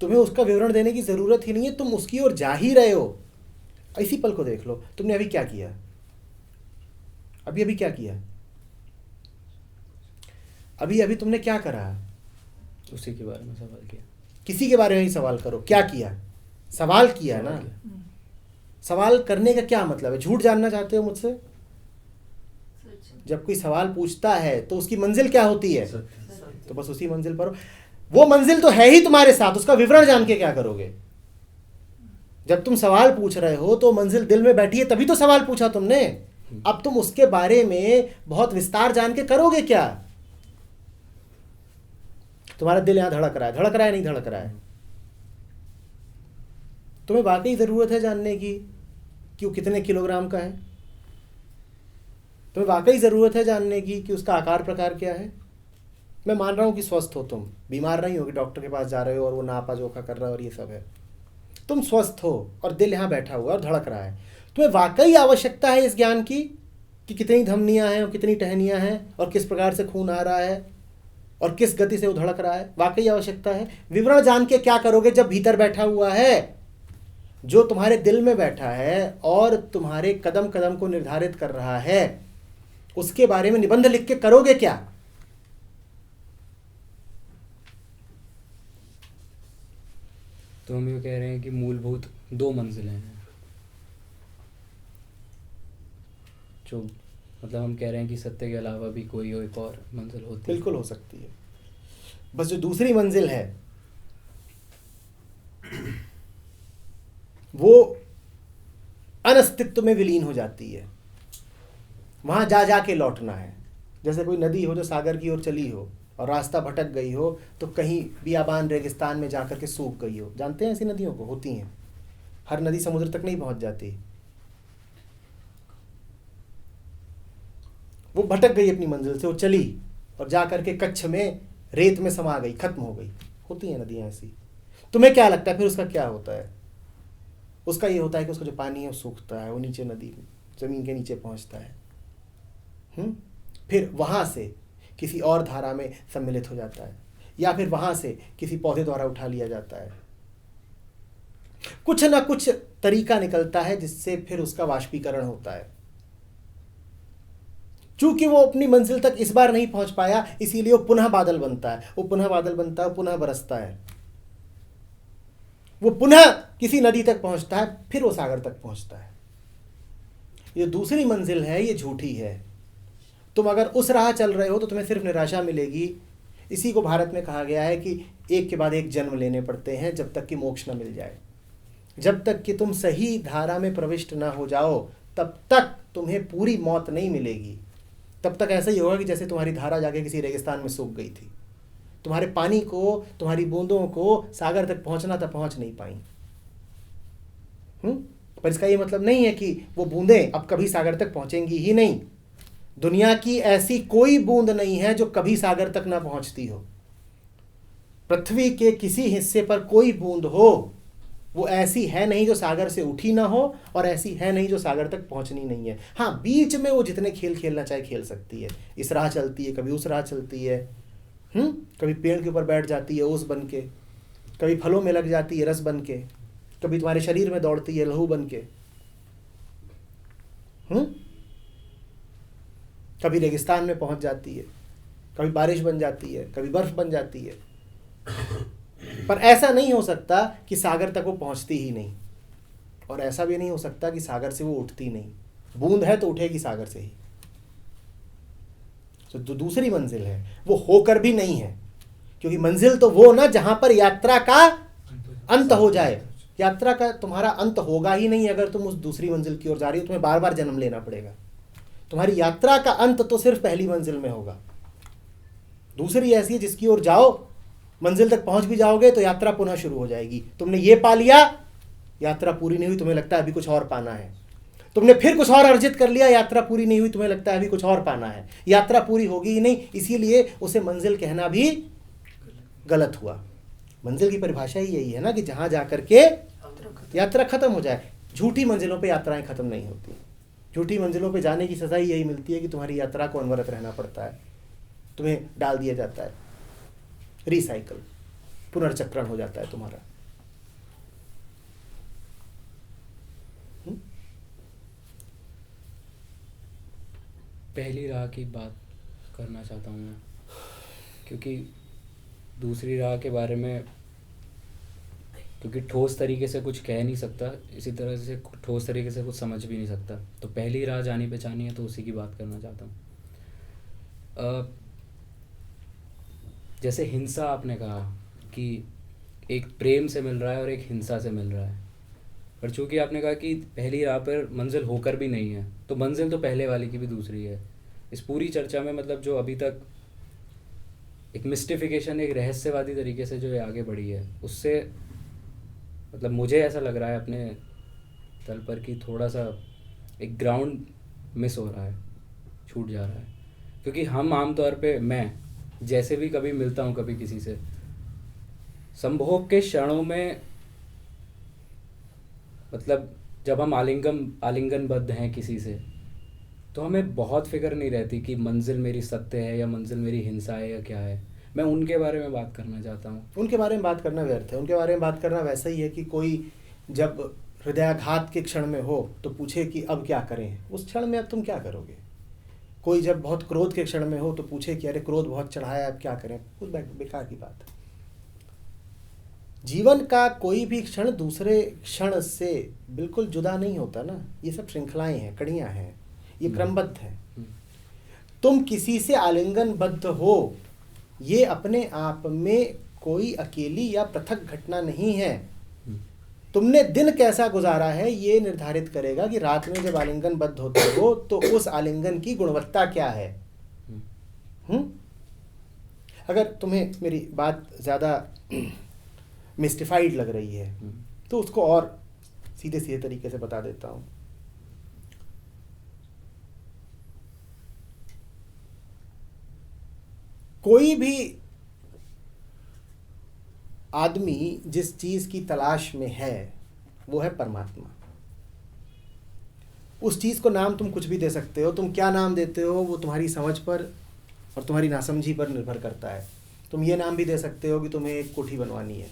तुम्हें उसका विवरण देने की ज़रूरत ही नहीं है, तुम उसकी ओर जा ही रहे हो। इसी पल को देख लो, तुमने अभी क्या किया, अभी अभी क्या किया, अभी अभी तुमने क्या करा? उसी के बारे में सवाल किया। किसी के बारे में ही सवाल करो, क्या किया? सवाल किया ना। सवाल करने का क्या मतलब है? झूठ जानना चाहते हो मुझसे? जब कोई सवाल पूछता है तो उसकी मंजिल क्या होती है? तो बस उसी मंजिल पर हो। वो मंजिल तो है ही तुम्हारे साथ, उसका विवरण जान के क्या करोगे? जब तुम सवाल पूछ रहे हो तो मंजिल दिल में बैठी है, तभी तो सवाल पूछा तुमने। अब तुम उसके बारे में बहुत विस्तार जान के करोगे क्या? तुम्हारा दिल यहां धड़क रहा है, धड़क रहा है नहीं धड़क रहा है? तुम्हें वाकई जरूरत है जानने की कि वो कितने किलोग्राम का है? तुम्हें वाकई जरूरत है जानने की कि उसका आकार प्रकार क्या है? मैं मान रहा हूं कि स्वस्थ हो, तुम बीमार नहीं हो कि डॉक्टर के पास जा रहे हो और वो नापा जोखा कर रहा है और ये सब है। तुम स्वस्थ हो और दिल यहां बैठा हुआ और धड़क रहा है। तुम्हें वाकई आवश्यकता है इस ज्ञान की कि कितनी धमनियां हैं और कितनी टहनियां हैं और किस प्रकार से खून आ रहा है और किस गति से वो धड़क रहा है? वाकई आवश्यकता है। विवरण जान के क्या करोगे जब भीतर बैठा हुआ है, जो तुम्हारे दिल में बैठा है और तुम्हारे कदम कदम को निर्धारित कर रहा है, उसके बारे में निबंध लिख के करोगे क्या? तो हम ये कह रहे हैं कि मूलभूत दो मंजिलें हैं, जो मतलब हम कह रहे हैं कि सत्य के अलावा भी कोई एक और मंजिल होती है। बिल्कुल हो सकती है, बस जो दूसरी मंजिल है वो अनस्तित्व में विलीन हो जाती है। वहां जा जा के लौटना है। जैसे कोई नदी हो जो सागर की ओर चली हो और रास्ता भटक गई हो तो कहीं बियाबान रेगिस्तान में जाकर के सूख गई हो। जानते हैं ऐसी नदियों को? होती हैं। हर नदी समुद्र तक नहीं पहुंच जाती। वो भटक गई अपनी मंजिल से, वो चली और जाकर के कच्छ में रेत में समा गई, खत्म हो गई। होती हैं नदियां ऐसी। तुम्हें क्या लगता है फिर उसका क्या होता है? उसका ये होता है कि उसका जो पानी है वो सूखता है, वो नीचे नदी जमीन के नीचे पहुंचता है। फिर वहां से किसी और धारा में सम्मिलित हो जाता है या फिर वहां से किसी पौधे द्वारा उठा लिया जाता है। कुछ ना कुछ तरीका निकलता है जिससे फिर उसका वाष्पीकरण होता है। चूंकि वो अपनी मंजिल तक इस बार नहीं पहुंच पाया, इसीलिए वो पुनः बादल बनता है, वो पुनः बादल बनता है, पुनः बरसता है, वो पुनः किसी नदी तक पहुंचता है, फिर वो सागर तक पहुंचता है। ये दूसरी मंजिल है, ये झूठी है। तुम अगर उस राह चल रहे हो तो तुम्हें सिर्फ निराशा मिलेगी। इसी को भारत में कहा गया है कि एक के बाद एक जन्म लेने पड़ते हैं जब तक कि मोक्ष न मिल जाए। जब तक कि तुम सही धारा में प्रविष्ट ना हो जाओ तब तक तुम्हें पूरी मौत नहीं मिलेगी। तब तक ऐसा ही होगा कि जैसे तुम्हारी धारा जाके किसी रेगिस्तान में सूख गई थी। तुम्हारे पानी को, तुम्हारी बूंदों को सागर तक पहुंचना था, पहुंच नहीं पाई। पर इसका ये मतलब नहीं है कि वो बूंदें अब कभी सागर तक पहुंचेंगी ही नहीं। दुनिया की ऐसी कोई बूंद नहीं है जो कभी सागर तक ना पहुंचती हो। पृथ्वी के किसी हिस्से पर कोई बूंद हो वो ऐसी है नहीं जो सागर से उठी ना हो, और ऐसी है नहीं जो सागर तक पहुंचनी नहीं है। हाँ, बीच में वो जितने खेल खेलना चाहे खेल सकती है। इस राह चलती है, कभी उस राह चलती है, कभी पेड़ के ऊपर बैठ जाती है ओस बन के, कभी फलों में लग जाती है रस बन के, कभी तुम्हारे शरीर में दौड़ती है लहू बन के, कभी रेगिस्तान में पहुंच जाती है, कभी बारिश बन जाती है, कभी बर्फ बन जाती है। पर ऐसा नहीं हो सकता कि सागर तक वो पहुंचती ही नहीं, और ऐसा भी नहीं हो सकता कि सागर से वो उठती नहीं। बूंद है तो उठेगी सागर से ही। तो जो दूसरी मंजिल है वो होकर भी नहीं है, क्योंकि मंजिल तो वो ना जहां पर यात्रा का अंत हो जाए। यात्रा का तुम्हारा अंत होगा ही नहीं अगर तुम उस दूसरी मंजिल की ओर जा रही हो। तुम्हें बार बार जन्म लेना पड़ेगा। तुम्हारी यात्रा का अंत तो सिर्फ पहली मंजिल में होगा। दूसरी ऐसी है जिसकी ओर जाओ, मंजिल तक पहुंच भी जाओगे तो यात्रा पुनः शुरू हो जाएगी। तुमने ये पा लिया, यात्रा पूरी नहीं हुई, तुम्हें लगता है अभी कुछ और पाना है। तुमने फिर कुछ और अर्जित कर लिया, यात्रा पूरी नहीं हुई, तुम्हें लगता है अभी कुछ और पाना है। यात्रा पूरी होगी ही नहीं, इसीलिए उसे मंजिल कहना भी गलत हुआ। मंजिल की परिभाषा ही यही है ना कि जहां जाकर के यात्रा खत्म हो जाए। झूठी मंजिलों पे यात्राएं खत्म नहीं होती। झूठी मंजिलों पे जाने की सजा ही यही मिलती है कि तुम्हारी यात्रा को अनवरत रहना पड़ता है, तुम्हें डाल दिया जाता है, रिसाइकल, पुनर्चक्रण हो जाता है तुम्हारा। पहली राह की बात करना चाहता हूँ मैं, क्योंकि दूसरी राह के बारे में क्योंकि ठोस तरीके से कुछ कह नहीं सकता, इसी तरह से ठोस तरीके से कुछ समझ भी नहीं सकता। तो पहली राह जानी पहचानी है तो उसी की बात करना चाहता हूँ। जैसे हिंसा आपने कहा कि एक प्रेम से मिल रहा है और एक हिंसा से मिल रहा है, पर चूंकि आपने कहा कि पहली राह पर मंजिल होकर भी नहीं है, तो मंजिल तो पहले वाली की भी दूसरी है। इस पूरी चर्चा में मतलब जो अभी तक एक मिस्टिफिकेशन, एक रहस्यवादी तरीके से जो ये आगे बढ़ी है, उससे मतलब मुझे ऐसा लग रहा है अपने तल पर कि थोड़ा सा एक ग्राउंड मिस हो रहा है, छूट जा रहा है। क्योंकि हम आमतौर पे, मैं जैसे भी कभी मिलता हूँ कभी किसी से, संभोग के क्षणों में मतलब जब हम आलिंगनबद्ध हैं किसी से, तो हमें बहुत फिक्र नहीं रहती कि मंजिल मेरी सत्य है या मंजिल मेरी हिंसा है या क्या है। मैं उनके बारे में बात करना चाहता हूँ। उनके बारे में बात करना व्यर्थ है। उनके बारे में बात करना वैसा ही है कि कोई जब हृदयाघात के क्षण में हो तो पूछे कि अब क्या करें। उस क्षण में अब तुम क्या करोगे? कोई जब बहुत क्रोध के क्षण में हो तो पूछे कि अरे क्रोध बहुत चढ़ाया, अब क्या करें? उस बेकार की बात है। जीवन का कोई भी क्षण दूसरे क्षण से बिल्कुल जुदा नहीं होता ना। ये सब श्रृंखलाएं हैं, कड़ियां हैं, ये क्रमबद्ध है। तुम किसी से आलिंगनबद्ध हो, ये अपने आप में कोई अकेली या पृथक घटना नहीं है। तुमने दिन कैसा गुजारा है ये निर्धारित करेगा कि रात में जब आलिंगनबद्ध होते हो तो उस आलिंगन की गुणवत्ता क्या है। अगर तुम्हें मेरी बात ज़्यादा मिस्टिफाइड लग रही है तो उसको और सीधे सीधे तरीके से बता देता हूँ। कोई भी आदमी जिस चीज की तलाश में है वो है परमात्मा। उस चीज को नाम तुम कुछ भी दे सकते हो। तुम क्या नाम देते हो वो तुम्हारी समझ पर और तुम्हारी नासमझी पर निर्भर करता है। तुम ये नाम भी दे सकते हो कि तुम्हें एक कोठी बनवानी है,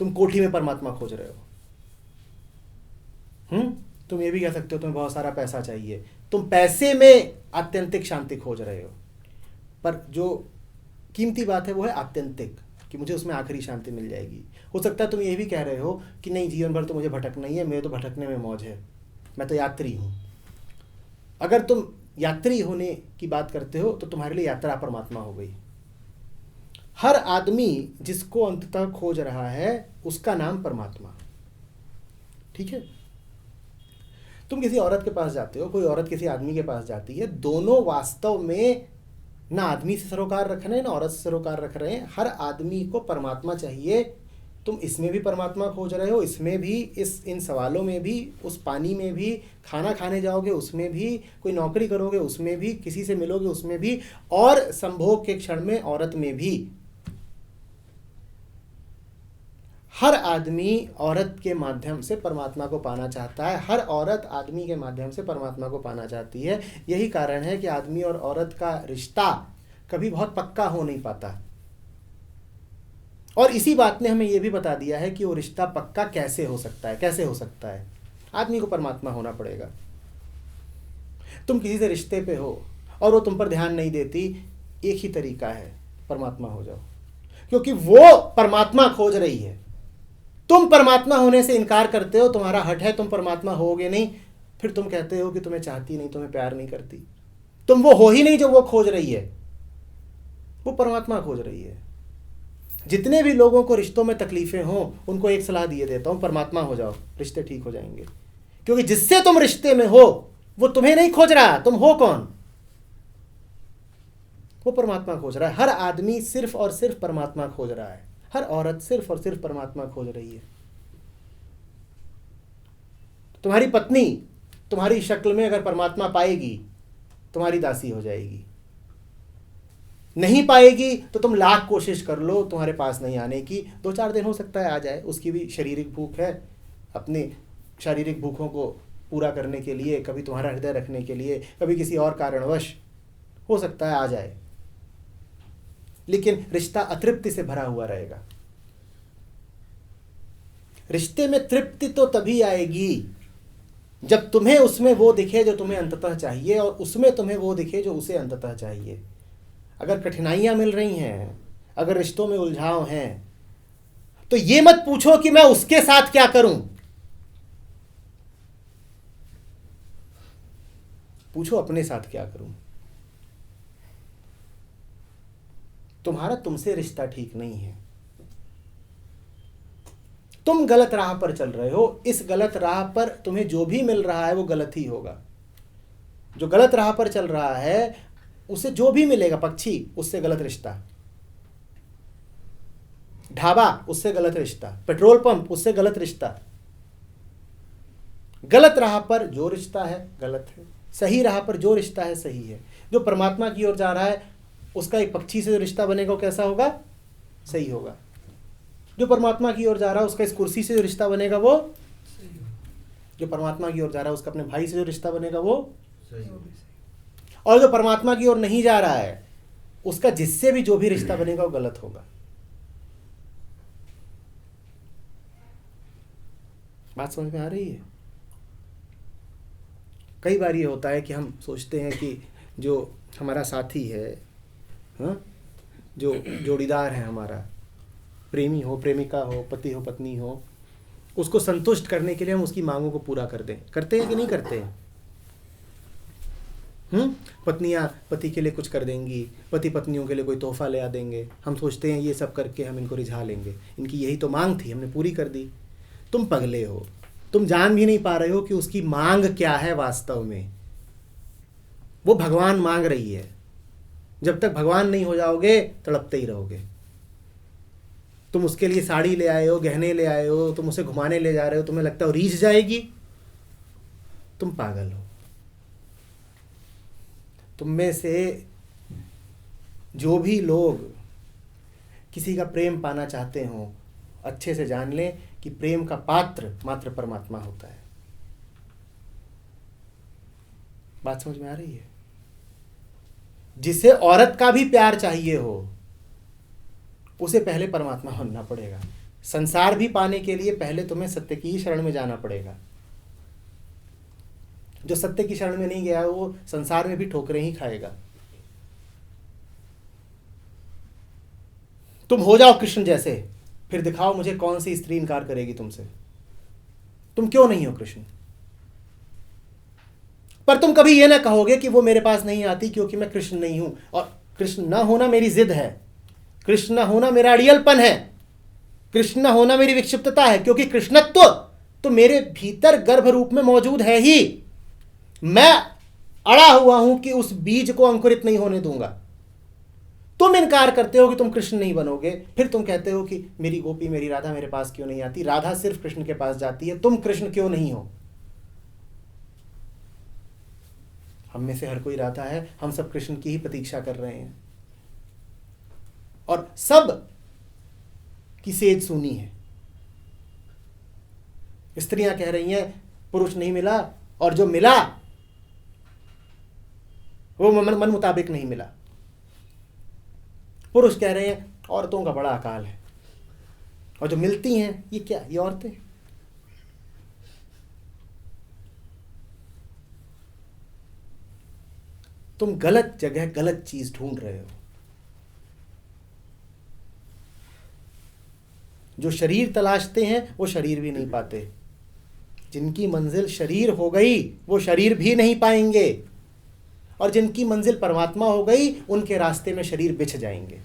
तुम कोठी में परमात्मा खोज रहे हो। तुम ये भी कह सकते हो तुम्हें बहुत सारा पैसा चाहिए, तुम पैसे में आत्यंतिक शांति खोज रहे हो। पर जो कीमती बात है वो है आत्यंतिक, कि मुझे उसमें आखिरी शांति मिल जाएगी। हो सकता है तुम ये भी कह रहे हो कि नहीं, जीवन भर तो मुझे भटकना ही है, मेरे तो भटकने में मौज है, मैं तो यात्री हूँ। अगर तुम यात्री होने की बात करते हो तो तुम्हारे लिए यात्रा परमात्मा हो गई। हर आदमी जिसको अंततः खोज रहा है उसका नाम परमात्मा। ठीक है? तुम किसी औरत के पास जाते हो, कोई औरत किसी आदमी के पास जाती है, दोनों वास्तव में ना आदमी से सरोकार रख रहे हैं ना औरत से सरोकार रख रहे हैं। हर आदमी को परमात्मा चाहिए तुम इसमें भी परमात्मा खोज रहे हो, इसमें भी, इन सवालों में भी, उस पानी में भी, खाना खाने जाओगे उसमें भी, कोई नौकरी करोगे उसमें भी, किसी से मिलोगे उसमें भी, और संभोग के क्षण में औरत में भी। हर आदमी औरत के माध्यम से परमात्मा को पाना चाहता है, हर औरत आदमी के माध्यम से परमात्मा को पाना चाहती है। यही कारण है कि आदमी और औरत का रिश्ता कभी बहुत पक्का हो नहीं पाता। और इसी बात ने हमें यह भी बता दिया है कि वो रिश्ता पक्का कैसे हो सकता है। कैसे हो सकता है? आदमी को परमात्मा होना पड़ेगा। तुम किसी से रिश्ते पे हो और वो तुम पर ध्यान नहीं देती, एक ही तरीका है, परमात्मा हो जाओ, क्योंकि वो परमात्मा खोज रही है। तुम परमात्मा होने से इनकार करते हो, तुम्हारा हट है, तुम परमात्मा होगे नहीं, फिर तुम कहते हो कि तुम्हें चाहती नहीं, तुम्हें प्यार नहीं करती। तुम वो हो ही नहीं जो वो खोज रही है, वो परमात्मा खोज रही है। जितने भी लोगों को रिश्तों में तकलीफें हों, उनको एक सलाह दिए देता हूं, परमात्मा हो जाओ, रिश्ते ठीक हो जाएंगे। क्योंकि जिससे तुम रिश्ते में हो वो तुम्हें नहीं खोज रहा, तुम हो कौन? वो परमात्मा खोज रहा है। हर आदमी सिर्फ और सिर्फ परमात्मा खोज रहा है, हर औरत सिर्फ और सिर्फ परमात्मा खोज रही है। तुम्हारी पत्नी तुम्हारी शक्ल में अगर परमात्मा पाएगी, तुम्हारी दासी हो जाएगी। नहीं पाएगी तो तुम लाख कोशिश कर लो तुम्हारे पास नहीं आने की। 2-4 दिन हो सकता है आ जाए, उसकी भी शारीरिक भूख है, अपनी शारीरिक भूखों को पूरा करने के लिए, कभी तुम्हारा हृदय रखने के लिए, कभी किसी और कारणवश हो सकता है आ जाए, लेकिन रिश्ता अतृप्ति से भरा हुआ रहेगा। रिश्ते में तृप्ति तो तभी आएगी जब तुम्हें उसमें वो दिखे जो तुम्हें अंततः चाहिए, और उसमें तुम्हें वो दिखे जो उसे अंततः चाहिए। अगर कठिनाइयां मिल रही हैं, अगर रिश्तों में उलझाव हैं, तो ये मत पूछो कि मैं उसके साथ क्या करूं, पूछो अपने साथ क्या करूं। तुम्हारा तुमसे रिश्ता ठीक नहीं है, तुम गलत राह पर चल रहे हो। इस गलत राह पर तुम्हें जो भी मिल रहा है वो गलत ही होगा। जो गलत राह पर चल रहा है उसे जो भी मिलेगा, पक्षी उससे गलत रिश्ता, ढाबा उससे गलत रिश्ता, पेट्रोल पंप उससे गलत रिश्ता। गलत राह पर जो रिश्ता है गलत है, सही राह पर जो रिश्ता है सही है। जो परमात्मा की ओर जा रहा है उसका एक पक्षी से जो रिश्ता बनेगा वो कैसा होगा? सही होगा। जो परमात्मा की ओर जा रहा है उसका इस कुर्सी से जो रिश्ता बनेगा वो सही होगा। जो परमात्मा की ओर जा रहा है उसका अपने भाई से जो रिश्ता बनेगा वो सही होगा। और जो परमात्मा की ओर नहीं जा रहा है उसका जिससे भी जो भी रिश्ता बनेगा वो गलत होगा। बात समझ में आ रही है? कई बार ये होता है कि हम सोचते हैं कि जो हमारा साथी है, हाँ, जो जोड़ीदार है हमारा, प्रेमी हो, प्रेमिका हो, पति हो, पत्नी हो, उसको संतुष्ट करने के लिए हम उसकी मांगों को पूरा कर दें। करते हैं कि नहीं करते हैं? पत्नियां पति के लिए कुछ कर देंगी, पति पत्नियों के लिए कोई तोहफा ले आ देंगे। हम सोचते हैं ये सब करके हम इनको रिझा लेंगे, इनकी यही तो मांग थी, हमने पूरी कर दी। तुम पगले हो, तुम जान भी नहीं पा रहे हो कि उसकी मांग क्या है वास्तव में। वो भगवान मांग रही है। जब तक भगवान नहीं हो जाओगे तड़पते ही रहोगे। तुम उसके लिए साड़ी ले आए हो, गहने ले आए हो, तुम उसे घुमाने ले जा रहे हो, तुम्हें लगता है रीझ जाएगी, तुम पागल हो। तुम में से जो भी लोग किसी का प्रेम पाना चाहते हो, अच्छे से जान लें कि प्रेम का पात्र मात्र परमात्मा होता है। बात समझ में आ रही है? जिसे औरत का भी प्यार चाहिए हो उसे पहले परमात्मा बनना पड़ेगा। संसार भी पाने के लिए पहले तुम्हें सत्य की ही शरण में जाना पड़ेगा। जो सत्य की शरण में नहीं गया वो संसार में भी ठोकरें ही खाएगा। तुम हो जाओ कृष्ण जैसे, फिर दिखाओ मुझे कौन सी स्त्री इनकार करेगी तुमसे। तुम क्यों नहीं हो कृष्ण? पर तुम कभी यह ना कहोगे कि वो मेरे पास नहीं आती क्योंकि मैं कृष्ण नहीं हूं। और कृष्ण ना होना मेरी जिद है, कृष्ण ना होना मेरा अड़ियलपन है, कृष्ण ना होना मेरी विक्षिप्तता है, क्योंकि कृष्णत्व तो मेरे भीतर गर्भ रूप में मौजूद है ही। मैं अड़ा हुआ हूं कि उस बीज को अंकुरित नहीं होने दूंगा। तुम इनकार करते हो कि तुम कृष्ण नहीं बनोगे, फिर तुम कहते हो कि मेरी गोपी मेरी राधा मेरे पास क्यों नहीं आती, राधा सिर्फ कृष्ण के पास जाती है, तुम कृष्ण क्यों नहीं हो? हम में से हर कोई राधा है, हम सब कृष्ण की ही प्रतीक्षा कर रहे हैं और सब की सेज सुनी है। स्त्रियां कह रही हैं पुरुष नहीं मिला, और जो मिला वो मन मुताबिक नहीं मिला। पुरुष कह रहे हैं औरतों का बड़ा अकाल है, और जो मिलती हैं ये क्या, ये औरतें। तुम गलत जगह गलत चीज ढूंढ रहे हो। जो शरीर तलाशते हैं वो शरीर भी नहीं पाते, जिनकी मंजिल शरीर हो गई वो शरीर भी नहीं पाएंगे, और जिनकी मंजिल परमात्मा हो गई उनके रास्ते में शरीर बिछ जाएंगे।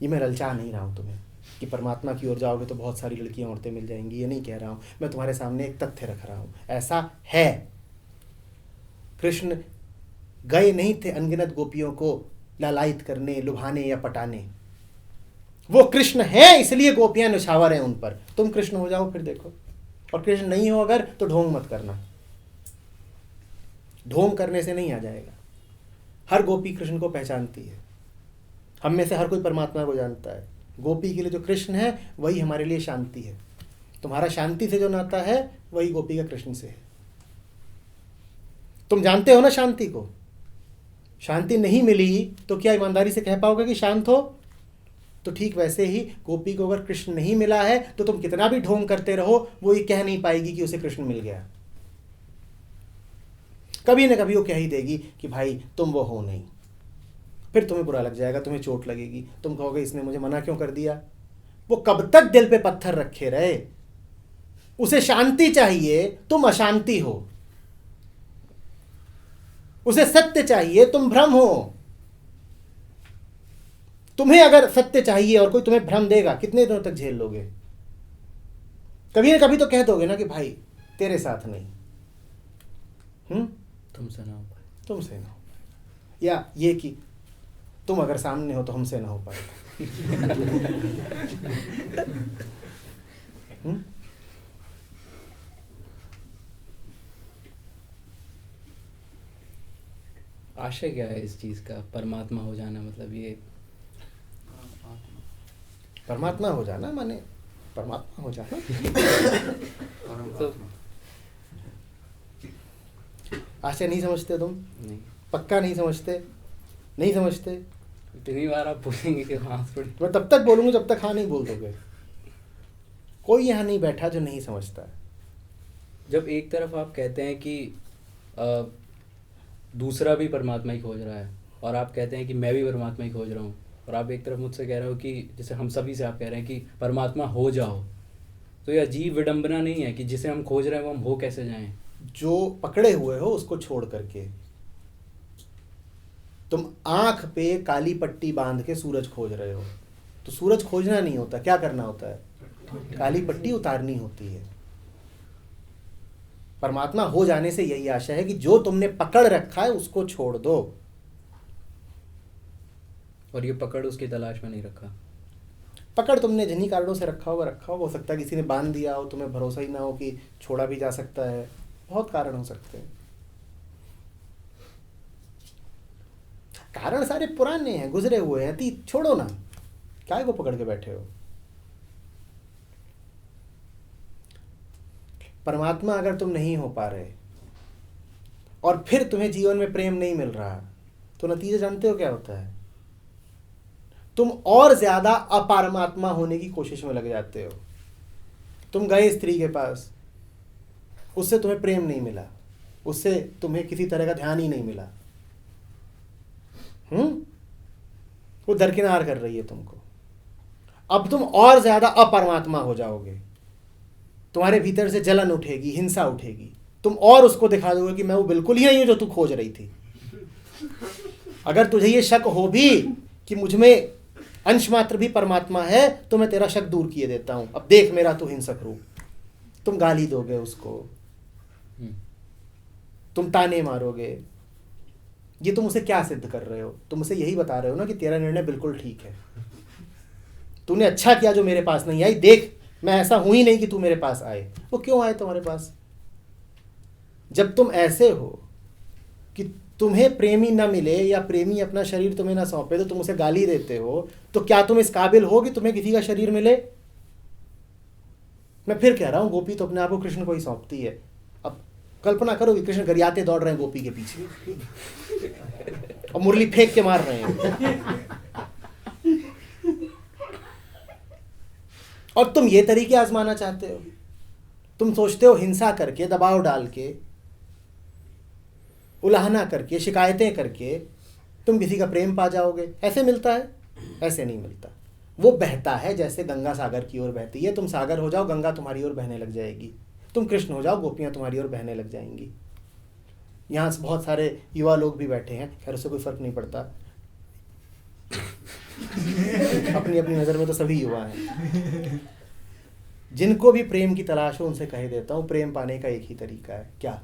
ये मैं ललचा नहीं रहा हूं तुम्हें कि परमात्मा की ओर जाओगे तो बहुत सारी लड़कियां औरतें मिल जाएंगी, ये नहीं कह रहा हूं। मैं तुम्हारे सामने एक तथ्य रख रहा हूं, ऐसा है। कृष्ण गए नहीं थे अनगिनत गोपियों को लालायित करने, लुभाने या पटाने। वो कृष्ण है, इसलिए गोपियां निछावर हैं उन पर। तुम कृष्ण हो जाओ फिर देखो, और कृष्ण नहीं हो अगर तो ढोंग मत करना। ढोंग करने से नहीं आ जाएगा। हर गोपी कृष्ण को पहचानती है, हम में से हर कोई परमात्मा को जानता है। गोपी के लिए जो कृष्ण है वही हमारे लिए शांति है। तुम्हारा शांति से जो नाता है वही गोपी का कृष्ण से है। तुम जानते हो ना शांति को। शांति नहीं मिली तो क्या ईमानदारी से कह पाओगे कि शांत हो? तो ठीक वैसे ही गोपी को अगर कृष्ण नहीं मिला है तो तुम कितना भी ढोंग करते रहो, वो ये कह नहीं पाएगी कि उसे कृष्ण मिल गया। कभी ना कभी वो कह ही देगी कि भाई तुम वो हो नहीं। फिर तुम्हें बुरा लग जाएगा, तुम्हें चोट लगेगी, तुम कहोगे इसने मुझे मना क्यों कर दिया। वो कब तक दिल पे पत्थर रखे रहे? उसे शांति चाहिए, तुम अशांति हो। उसे सत्य चाहिए, तुम भ्रम हो। तुम्हें अगर सत्य चाहिए और कोई तुम्हें भ्रम देगा, कितने दिनों तक झेल लोगे? कभी ना कभी तो कह दोगे ना कि भाई तेरे साथ नहीं, तुमसे ना हो पाए, तुमसे ना हो पाए, या ये कि तुम अगर सामने हो तो हमसे ना हो पाए। आशय क्या है इस चीज का? परमात्मा हो जाना मतलब ये परमात्मा हो जाना माने परमात्मा हो जाना। तो आशय नहीं समझते तुम? नहीं, पक्का नहीं समझते? नहीं समझते? इतनी बार आप बोलेंगे कि हाँ थोड़ी। मैं तब तक बोलूंगा जब तक हाँ नहीं बोल दोगे। कोई यहाँ नहीं बैठा जो नहीं समझता। जब एक तरफ आप कहते हैं कि दूसरा भी परमात्मा ही खोज रहा है, और आप कहते हैं कि मैं भी परमात्मा ही खोज रहा हूँ, और आप एक तरफ मुझसे कह रहे हो कि जैसे हम सभी से आप कह रहे हैं कि परमात्मा हो जाओ, तो ये अजीब विडंबना नहीं है कि जिसे हम खोज रहे हैं वो हम हो कैसे जाएं? जो पकड़े हुए हो उसको छोड़ करके तुम आंख पे काली पट्टी बांध के सूरज खोज रहे हो, तो सूरज खोजना नहीं होता, क्या करना होता है? काली पट्टी उतारनी होती है। परमात्मा हो जाने से यही आशा है कि जो तुमने पकड़ रखा है उसको छोड़ दो। और ये पकड़ उसकी तलाश में नहीं रखा। पकड़ तुमने जिन्हीं कारणों से रखा हो सकता है किसी ने बांध दिया हो, तुम्हें भरोसा ही ना हो कि छोड़ा भी जा सकता है, बहुत कारण हो सकते हैं। कारण सारे पुराने हैं, गुजरे हुए हैं, अतीत छोड़ो ना, क्या को पकड़ के बैठे हो? परमात्मा अगर तुम नहीं हो पा रहे और फिर तुम्हें जीवन में प्रेम नहीं मिल रहा, तो नतीजा जानते हो क्या होता है? तुम और ज्यादा अपरमात्मा होने की कोशिश में लग जाते हो। तुम गए स्त्री के पास, उससे तुम्हें प्रेम नहीं मिला, उससे तुम्हें किसी तरह का ध्यान ही नहीं मिला, वो दरकिनार कर रही है तुमको। अब तुम और ज्यादा अपरमात्मा हो जाओगे, तुम्हारे भीतर से जलन उठेगी, हिंसा उठेगी, तुम और उसको दिखा दोगे कि मैं वो बिल्कुल ही नहीं हूं जो तू खोज रही थी। अगर तुझे ये शक हो भी कि मुझ में अंश मात्र भी परमात्मा है, तो मैं तेरा शक दूर किए देता हूं। अब देख मेरा तू हिंसक रूप, तुम गाली दोगे उसको, तुम ताने मारोगे, ये तुम उसे क्या सिद्ध कर रहे हो? तुम उसे यही बता रहे हो ना कि तेरा निर्णय बिल्कुल ठीक है, तूने अच्छा किया जो मेरे पास नहीं आई, देख मैं ऐसा हूं ही नहीं कि तू मेरे पास आए। वो क्यों आए तुम्हारे पास? जब तुम ऐसे हो कि तुम्हें प्रेमी ना मिले या प्रेमी अपना शरीर तुम्हें ना सौंपे, तो तुम उसे गाली देते हो, तो क्या तुम इस काबिल हो कि तुम्हें किसी का शरीर मिले? मैं फिर कह रहा हूं, गोपी तो अपने आप को कृष्ण को ही सौंपती है। अब कल्पना करो कि कृष्ण गरियाते दौड़ रहे हैं गोपी के पीछे और मुरली फेंक के मार रहे हैं, और तुम ये तरीके आजमाना चाहते हो। तुम सोचते हो हिंसा करके, दबाव डाल के, उलाहना करके, शिकायतें करके तुम किसी का प्रेम पा जाओगे। ऐसे मिलता है? ऐसे नहीं मिलता। वो बहता है जैसे गंगा सागर की ओर बहती है। तुम सागर हो जाओ, गंगा तुम्हारी ओर बहने लग जाएगी। तुम कृष्ण हो जाओ, गोपियां तुम्हारी ओर बहने लग जाएंगी। यहाँ से बहुत सारे युवा लोग भी बैठे हैं, खैर उससे कोई फर्क नहीं पड़ता अपनी अपनी नज़र में तो सभी युवा हैं। जिनको भी प्रेम की तलाश हो उनसे कह देता हूँ, प्रेम पाने का एक ही तरीका है। क्या?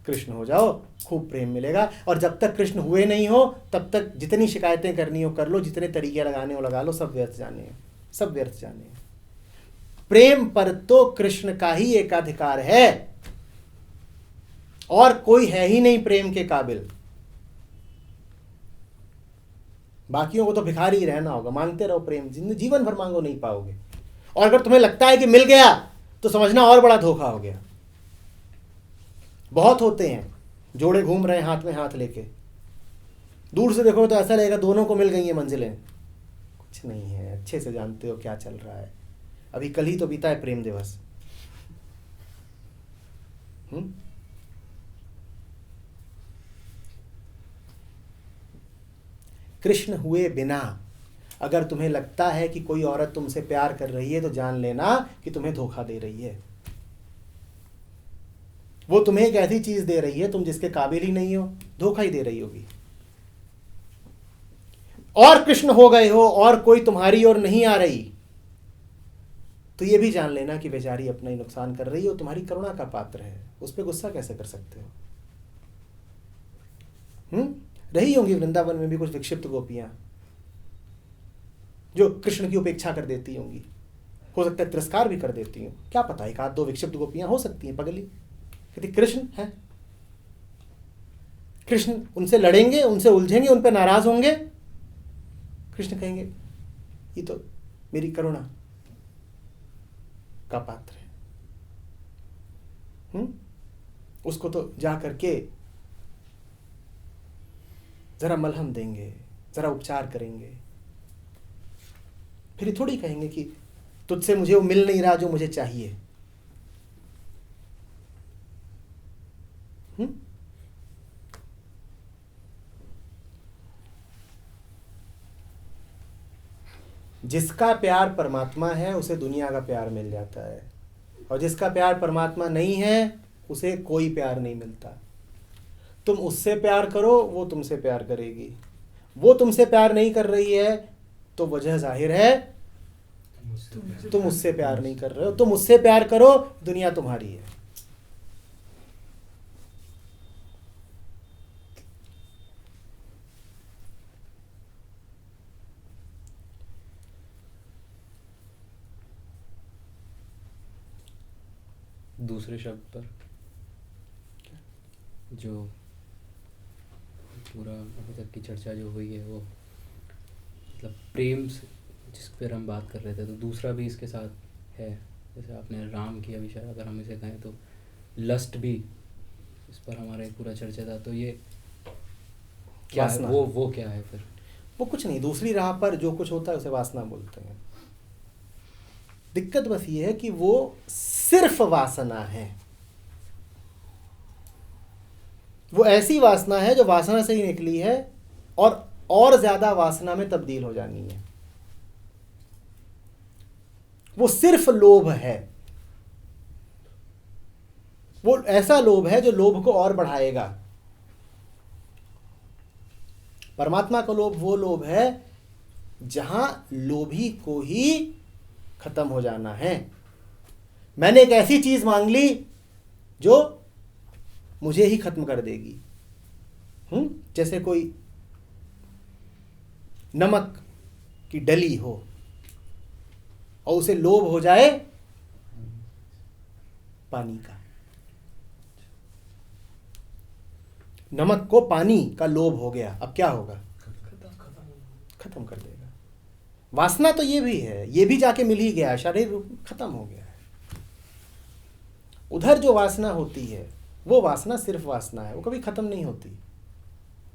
कृष्ण हो जाओ, खूब प्रेम मिलेगा। और जब तक कृष्ण हुए नहीं हो तब तक जितनी शिकायतें करनी हो कर लो, जितने तरीके लगाने हो लगा लो, सब व्यर्थ जाने हैं, सब व्यर्थ जाने हैं। प्रेम पर तो कृष्ण का ही एकाधिकार है, और कोई है ही नहीं प्रेम के काबिल। बाकियों को तो भिखारी ही रहना होगा, मांगते रहो प्रेम, जीवन भर मांगो, नहीं पाओगे। और अगर तुम्हें लगता है कि मिल गया तो समझना और बड़ा धोखा हो गया। बहुत होते हैं जोड़े घूम रहे हैं हाथ में हाथ लेके, दूर से देखो तो ऐसा लगेगा दोनों को मिल गई हैं मंजिलें। कुछ नहीं है, अच्छे से जानते हो क्या चल रहा है। अभी कल ही तो बीता है प्रेम दिवस। कृष्ण हुए बिना अगर तुम्हें लगता है कि कोई औरत तुमसे प्यार कर रही है, तो जान लेना कि तुम्हें धोखा दे रही है। वो तुम्हें एक ऐसी चीज दे रही है तुम जिसके काबिल ही नहीं हो, धोखा ही दे रही होगी। और कृष्ण हो गए हो और कोई तुम्हारी ओर नहीं आ रही, तो ये भी जान लेना कि बेचारी अपना ही नुकसान कर रही हो, तुम्हारी करुणा का पात्र है। उस पर गुस्सा कैसे कर सकते हो? रही होंगी वृंदावन में भी कुछ विक्षिप्त गोपियां जो कृष्ण की उपेक्षा कर देती होंगी, हो सकता है तिरस्कार भी कर देती हूँ, क्या पता, एक आध दो विक्षिप्त गोपियां हो सकती हैं पगली। कहती कृष्ण है, कृष्ण उनसे लड़ेंगे, उनसे उलझेंगे, उन पर नाराज होंगे, कृष्ण कहेंगे ये तो मेरी करुणा का पात्र है। उसको तो जा करके जरा मलहम देंगे, जरा उपचार करेंगे। फिर ये थोड़ी कहेंगे कि तुझसे मुझे वो मिल नहीं रहा जो मुझे चाहिए। जिसका प्यार परमात्मा है उसे दुनिया का प्यार मिल जाता है, और जिसका प्यार परमात्मा नहीं है उसे कोई प्यार नहीं मिलता। तुम उससे प्यार करो, वो तुमसे प्यार करेगी। वो तुमसे प्यार नहीं कर रही है तो वजह जाहिर है तुम उससे प्यार नहीं कर रहे हो। तुम उससे प्यार करो, दुनिया तुम्हारी है। दूसरे शब्द पर जो पूरा अभी तक की चर्चा जो हुई है, वो मतलब प्रेम से जिस पर हम बात कर रहे थे, तो दूसरा भी इसके साथ है। जैसे आपने राम की अभी शायद अगर हम इसे कहें तो लस्ट भी इस पर हमारा एक पूरा चर्चा था। तो ये क्या है, वो क्या है फिर? वो कुछ नहीं, दूसरी राह पर जो कुछ होता है उसे वासना बोलते हैं। दिक्कत बस ये है कि वो सिर्फ वासना है। वो ऐसी वासना है जो वासना से ही निकली है और ज्यादा वासना में तब्दील हो जानी है। वो सिर्फ लोभ है। वो ऐसा लोभ है जो लोभ को और बढ़ाएगा। परमात्मा का लोभ वो लोभ है जहां लोभी को ही खत्म हो जाना है। मैंने एक ऐसी चीज मांग ली जो मुझे ही खत्म कर देगी। जैसे कोई नमक की डली हो और उसे लोभ हो जाए पानी का। नमक को पानी का लोभ हो गया, अब क्या होगा? खत्म कर देगा। वासना तो ये भी है, ये भी जाके मिल ही गया, शरीर खत्म हो गया है। उधर जो वासना होती है वो वासना सिर्फ वासना है, वो कभी खत्म नहीं होती।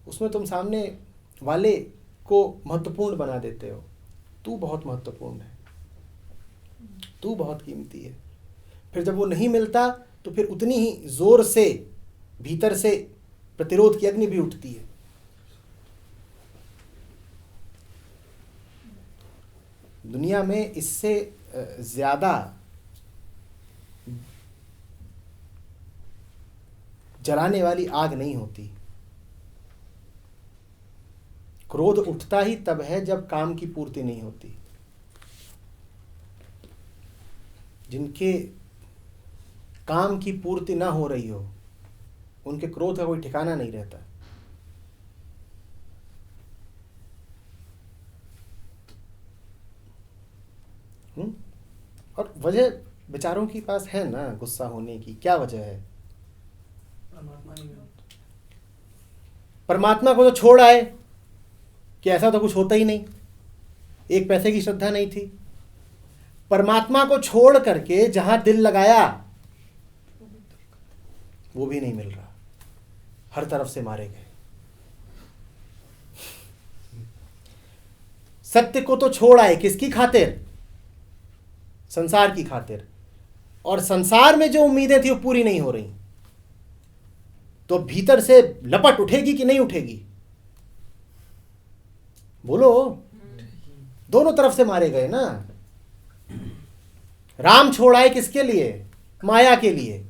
उसमें तुम सामने वाले को महत्वपूर्ण बना देते हो, तू बहुत महत्वपूर्ण है, तू बहुत कीमती है। फिर जब वो नहीं मिलता तो फिर उतनी ही जोर से भीतर से प्रतिरोध की अग्नि भी उठती है। दुनिया में इससे ज्यादा जलाने वाली आग नहीं होती। क्रोध उठता ही तब है जब काम की पूर्ति नहीं होती। जिनके काम की पूर्ति ना हो रही हो उनके क्रोध का कोई ठिकाना नहीं रहता। और वजह बेचारों के पास है ना गुस्सा होने की, क्या वजह है? परमात्मा को तो छोड़ आए कि ऐसा तो कुछ होता ही नहीं, एक पैसे की श्रद्धा नहीं थी। परमात्मा को छोड़ करके जहां दिल लगाया वो भी नहीं मिल रहा, हर तरफ से मारे गए। सत्य को तो छोड़ आए, किसकी खातिर? संसार की खातिर। और संसार में जो उम्मीदें थी वो पूरी नहीं हो रही, तो भीतर से लपट उठेगी कि नहीं उठेगी? बोलो। दोनों तरफ से मारे गए ना। राम छोड़ आए किसके लिए? माया के लिए।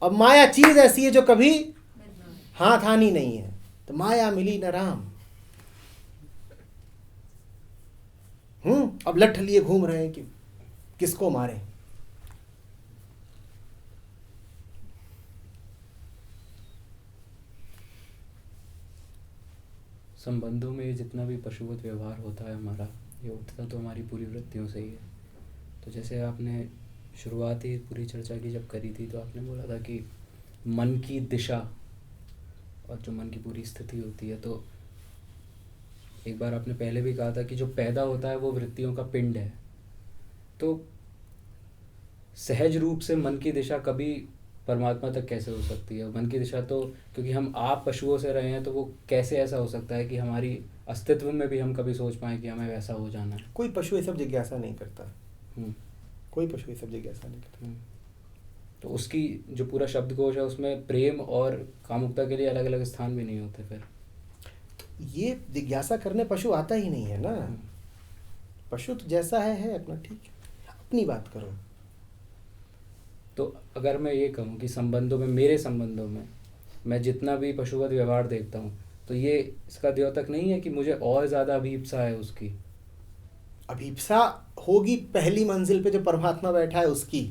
अब माया चीज ऐसी है जो कभी हाथ आनी नहीं है, तो माया मिली न राम। अब लठ लिए घूम रहे हैं कि किसको मारे। संबंधों में जितना भी पशुवत व्यवहार होता है हमारा, ये उठता तो हमारी पूरी वृत्तियों से ही है। तो जैसे आपने शुरुआत ही पूरी चर्चा की जब करी थी, तो आपने बोला था कि मन की दिशा और जो मन की पूरी स्थिति होती है, तो एक बार आपने पहले भी कहा था कि जो पैदा होता है वो वृत्तियों का पिंड है। तो सहज रूप से मन की दिशा कभी परमात्मा तक कैसे हो सकती है? मन की दिशा तो क्योंकि हम आप पशुओं से रहे हैं, तो वो कैसे ऐसा हो सकता है कि हमारी अस्तित्व में भी हम कभी सोच पाएं कि हमें वैसा हो जाना है? कोई पशु ये सब जिज्ञासा नहीं करता। कोई पशु ये सब जिज्ञासा नहीं करता। तो उसकी जो पूरा शब्दकोश है उसमें प्रेम और कामुकता के लिए अलग अलग स्थान भी नहीं होते। फिर तो ये जिज्ञासा करने पशु आता ही नहीं है ना। पशु तो जैसा है अपना, ठीक है, अपनी बात करो। तो अगर मैं ये कहूँ कि संबंधों में, मेरे संबंधों में मैं जितना भी पशुवत व्यवहार देखता हूँ, तो ये इसका द्योतक नहीं है कि मुझे और ज़्यादा अभीप्सा है उसकी? अभीप्सा होगी पहली मंजिल पे जो परमात्मा बैठा है उसकी,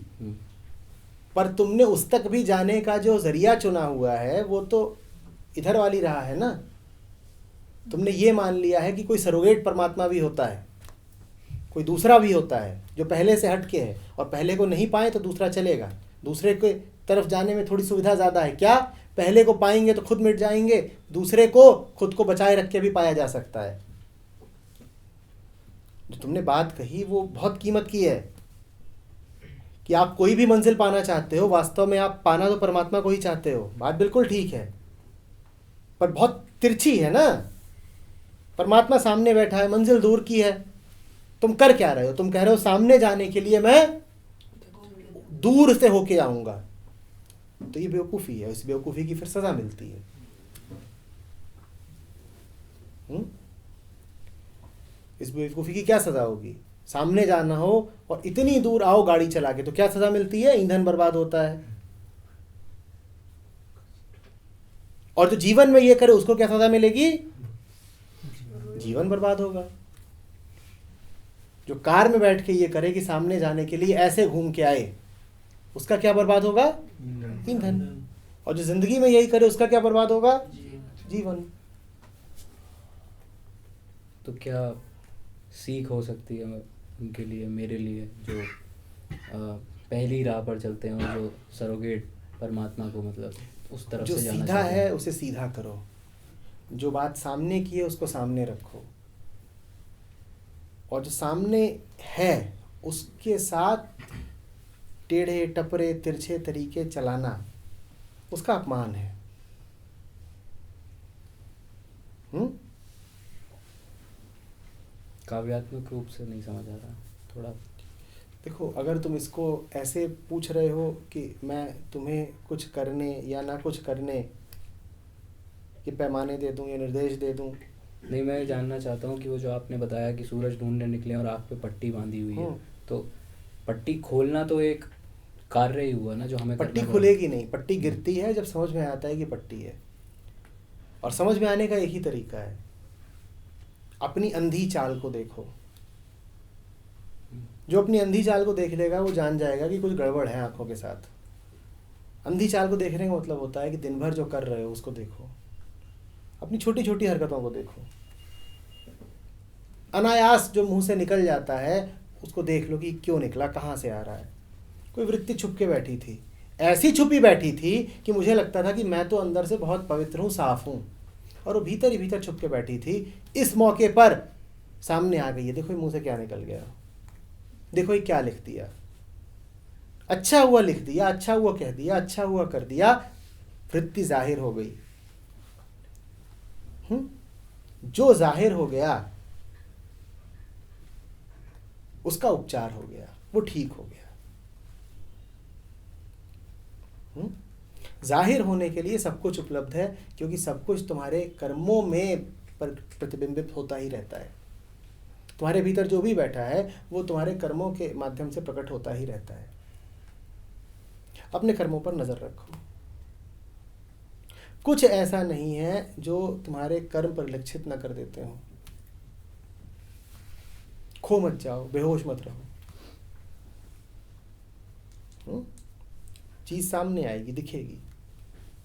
पर तुमने उस तक भी जाने का जो जरिया चुना हुआ है वो तो इधर वाली रहा है ना। तुमने ये मान लिया है कि कोई सरोगेट परमात्मा भी होता है, कोई दूसरा भी होता है जो पहले से हट के है, और पहले को नहीं पाए तो दूसरा चलेगा। दूसरे के तरफ जाने में थोड़ी सुविधा ज़्यादा है। क्या? पहले को पाएंगे तो खुद मिट जाएंगे, दूसरे को खुद को बचाए रख के भी पाया जा सकता है। जो तुमने बात कही वो बहुत कीमत की है कि आप कोई भी मंजिल पाना चाहते हो, वास्तव में आप पाना तो परमात्मा को ही चाहते हो। बात बिल्कुल ठीक है, पर बहुत तिरछी है ना। परमात्मा सामने बैठा है, मंजिल दूर की है, तुम कर क्या रहे हो? तुम कह रहे हो सामने जाने के लिए मैं दूर से होके आऊंगा, तो ये बेवकूफ़ी है। इस बेवकूफ़ी की फिर सज़ा मिलती है। इस बेवकूफ़ी की क्या सज़ा होगी? सामने जाना हो और इतनी दूर आओ गाड़ी चला के, तो क्या सज़ा मिलती है? ईंधन बर्बाद होता है। और जो जीवन में ये करे उसको क्या सज़ा मिलेगी? जीवन बर्बाद होगा। जो कार में बैठ के ये करे कि सामने जाने के लिए ऐसे घूम के आए, उसका क्या बर्बाद होगा? ईंधन। और जो जिंदगी में यही करे उसका क्या बर्बाद होगा? जीवन। तो क्या सीख हो सकती है उनके लिए, मेरे लिए, जो पहली राह पर चलते हैं और जो सरोगेट परमात्मा को मतलब उस तरफ जो से जाना सीधा चाहते हैं? है उसे सीधा करो, जो बात सामने की है उसको सामने रखो, और जो सामने है उसके साथ टेढ़े टपरे तिरछे तरीके चलाना उसका अपमान है। काव्यात्मक रूप से नहीं समझ आ रहा थोड़ा। देखो, अगर तुम इसको ऐसे पूछ रहे हो कि मैं तुम्हें कुछ करने या ना कुछ करने के पैमाने दे दूं या निर्देश दे दूं। नहीं, मैं जानना चाहता हूँ कि वो जो आपने बताया कि सूरज ढूंढने निकले और आँख पे पट्टी बांधी हुई है, तो पट्टी खोलना तो एक कार्य ही हुआ ना जो हमें पट्टी करना खुलेगी नहीं, पट्टी गिरती है जब समझ में आता है कि पट्टी है। और समझ में आने का एक ही तरीका है, अपनी अंधी चाल को देखो। जो अपनी अंधी चाल को देख लेगा वो जान जाएगा कि कुछ गड़बड़ है आंखों के साथ। अंधी चाल को देखने का मतलब होता है कि दिन भर जो कर रहे हो उसको देखो, अपनी छोटी छोटी हरकतों को देखो। अनायास जो मुंह से निकल जाता है उसको देख लो कि क्यों निकला, कहाँ से आ रहा है। कोई वृत्ति छुप के बैठी थी, ऐसी छुपी बैठी थी कि मुझे लगता था कि मैं तो अंदर से बहुत पवित्र हूँ, साफ हूँ, और वो भीतर ही भीतर छुप के बैठी थी। इस मौके पर सामने आ गई है, देखो ये मुंह से क्या निकल गया, देखो ये क्या लिख दिया। अच्छा हुआ लिख दिया, अच्छा हुआ कह दिया, अच्छा हुआ कर दिया, वृत्ति जाहिर हो गई। जो जाहिर हो गया उसका उपचार हो गया, वो ठीक हो गया। जाहिर होने के लिए सब कुछ उपलब्ध है, क्योंकि सब कुछ तुम्हारे कर्मों में प्रतिबिंबित होता ही रहता है। तुम्हारे भीतर जो भी बैठा है वो तुम्हारे कर्मों के माध्यम से प्रकट होता ही रहता है। अपने कर्मों पर नजर रखो, कुछ ऐसा नहीं है जो तुम्हारे कर्म परिलक्षित न कर देते हो। खो मत जाओ, बेहोश मत रहो। चीज सामने आएगी, दिखेगी,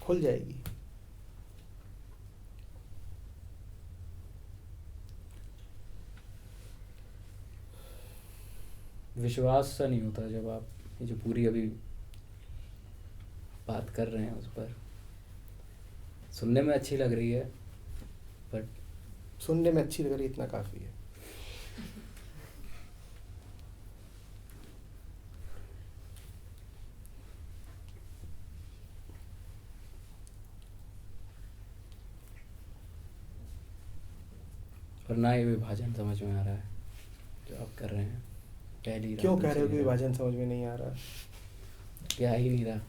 खुल जाएगी। विश्वास सा नहीं होता जब आप ये जो पूरी अभी बात कर रहे हैं उस पर। सुनने में अच्छी लग रही है, बट सुनने में अच्छी लग रही इतना काफी है। और ना ये विभाजन समझ में आ रहा है जो आप कर रहे हैं। पहली राह, क्यों कह रहे हो कि दूसरी राह। विभाजन समझ में नहीं आ रहा? क्या ही नहीं रहा,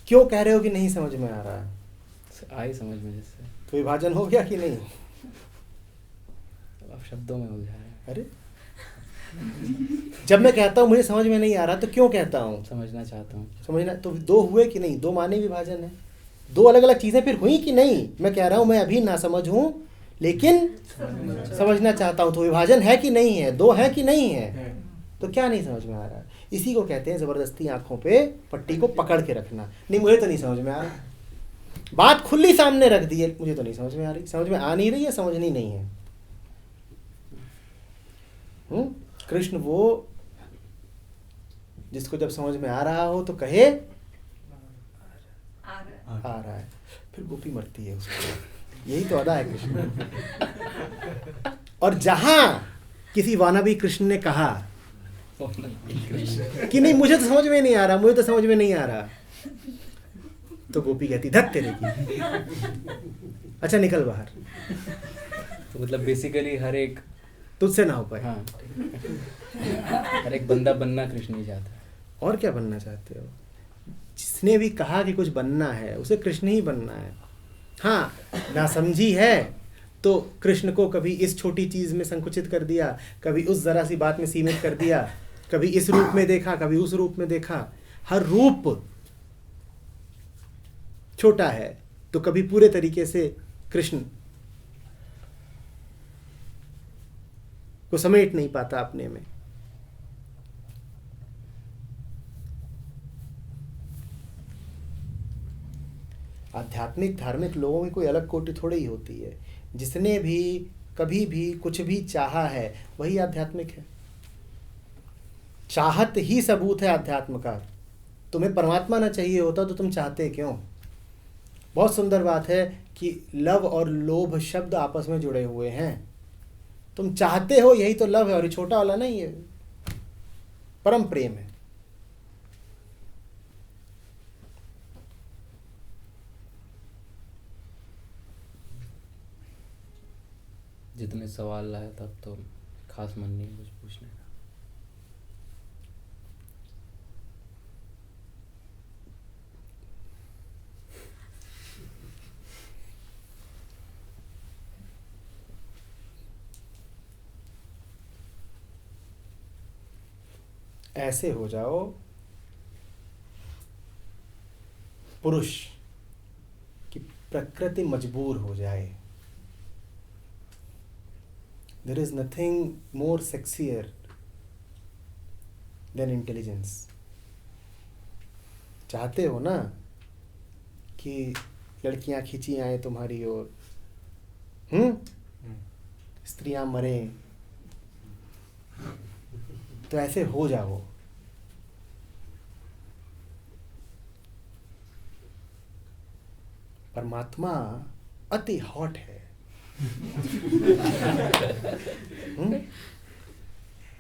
क्यों कह रहे हो कि नहीं समझ में आ रहा है? आई समझ में जिससे। तो विभाजन हो गया कि नहीं? आप शब्दों में उलझा रहे हैं। अरे जब मैं कहता हूँ मुझे समझ में नहीं आ रहा तो क्यों कहता हूँ? समझना चाहता हूँ। समझना तो दो हुए कि नहीं? दो माने विभाजन है, दो अलग अलग चीजें फिर हुई कि नहीं? मैं कह रहा हूँ मैं अभी ना समझ हूँ लेकिन समझना चाहता हूँ, तो विभाजन है कि नहीं है? दो है कि नहीं है? तो क्या नहीं समझ में आ रहा? इसी को कहते हैं जबरदस्ती आंखों पे पट्टी को पकड़ के रखना। नहीं मुझे तो नहीं समझ में आ रहा, बात खुली सामने रख दी है, मुझे तो नहीं समझ में आ रही। समझ में आ नहीं रही है, समझनी नहीं है। कृष्ण वो जिसको जब समझ में आ रहा हो तो कहे आ रहा है, फिर गोपी मरती है उसको। यही तो अदा है कृष्ण। और जहां किसी वानबी कृष्ण ने कहा कि नहीं मुझे तो समझ में नहीं आ रहा, मुझे तो समझ में नहीं आ रहा, तो गोपी कहती धत तेरे की, अच्छा निकल बाहर। तो मतलब बेसिकली हर एक तुझसे ना हो पाए। हाँ हर एक बंदा बनना कृष्ण ही चाहता है। और क्या बनना चाहते हो? जिसने भी कहा कि कुछ बनना है उसे कृष्ण ही बनना है। हाँ, नासमझी है तो कृष्ण को कभी इस छोटी चीज में संकुचित कर दिया, कभी उस जरा सी बात में सीमित कर दिया, कभी इस रूप में देखा, कभी उस रूप में देखा। हर रूप छोटा है तो कभी पूरे तरीके से कृष्ण को समेट नहीं पाता अपने में। आध्यात्मिक धार्मिक लोगों की कोई अलग कोटि थोड़ी ही होती है। जिसने भी कभी भी कुछ भी चाहा है वही आध्यात्मिक है। चाहत ही सबूत है अध्यात्म का। तुम्हें परमात्मा ना चाहिए होता तो तुम चाहते क्यों? बहुत सुंदर बात है कि लव और लोभ शब्द आपस में जुड़े हुए हैं। तुम चाहते हो यही तो लव है, और ये छोटा वाला नहीं है, परम प्रेम है। जितने सवाल लाए तब तो खास मन नहीं कुछ पूछने का। ऐसे हो जाओ पुरुष कि प्रकृति मजबूर हो जाए। There is nothing more sexier than intelligence. चाहते हो ना कि लड़कियां खींची आए तुम्हारी ओर, स्त्रियां मरें, तो ऐसे हो जाओ। परमात्मा अति हॉट है।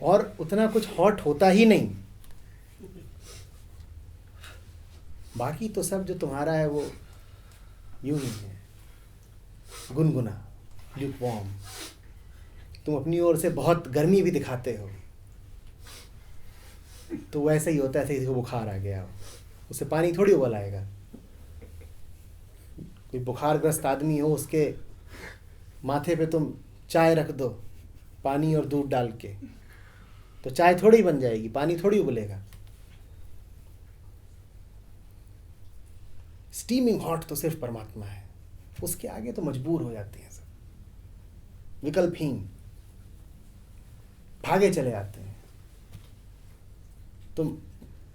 और उतना कुछ हॉट होता ही नहीं। बाकी तो सब जो तुम्हारा है वो यूं ही है, गुनगुना, ल्यूकवार्म। तुम अपनी ओर से बहुत गर्मी भी दिखाते हो तो वैसे ही होता है, ऐसे किसी को बुखार आ गया हो, उसे पानी थोड़ी उबलाएगा। कोई बुखारग्रस्त आदमी हो, उसके माथे पे तुम चाय रख दो पानी और दूध डाल के, तो चाय थोड़ी बन जाएगी, पानी थोड़ी उबलेगा। स्टीमिंग हॉट तो सिर्फ परमात्मा है, उसके आगे तो मजबूर हो जाते हैं सब, विकल्पहीन भागे चले आते हैं। तुम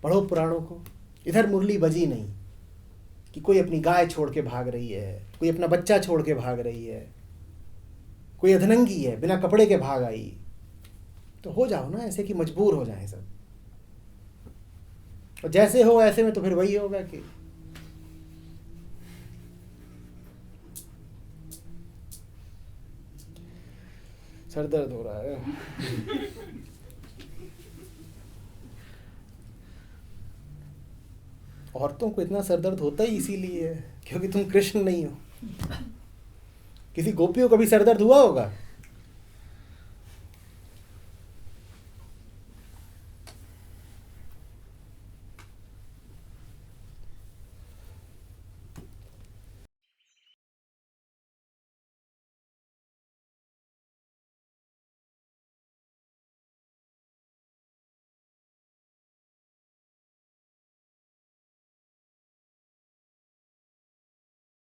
पढ़ो पुराणों को, इधर मुरली बजी नहीं कि कोई अपनी गाय छोड़ के भाग रही है, कोई अपना बच्चा छोड़ के भाग रही है, कोई अधनंगी है बिना कपड़े के भाग आई। तो हो जाओ ना ऐसे कि मजबूर हो जाएं सब। और जैसे हो ऐसे में तो फिर वही होगा कि सर दर्द हो रहा है। औरतों को इतना सर दर्द होता ही इसीलिए है क्योंकि तुम कृष्ण नहीं हो। किसी गोपियों को भी सर दर्द हुआ होगा?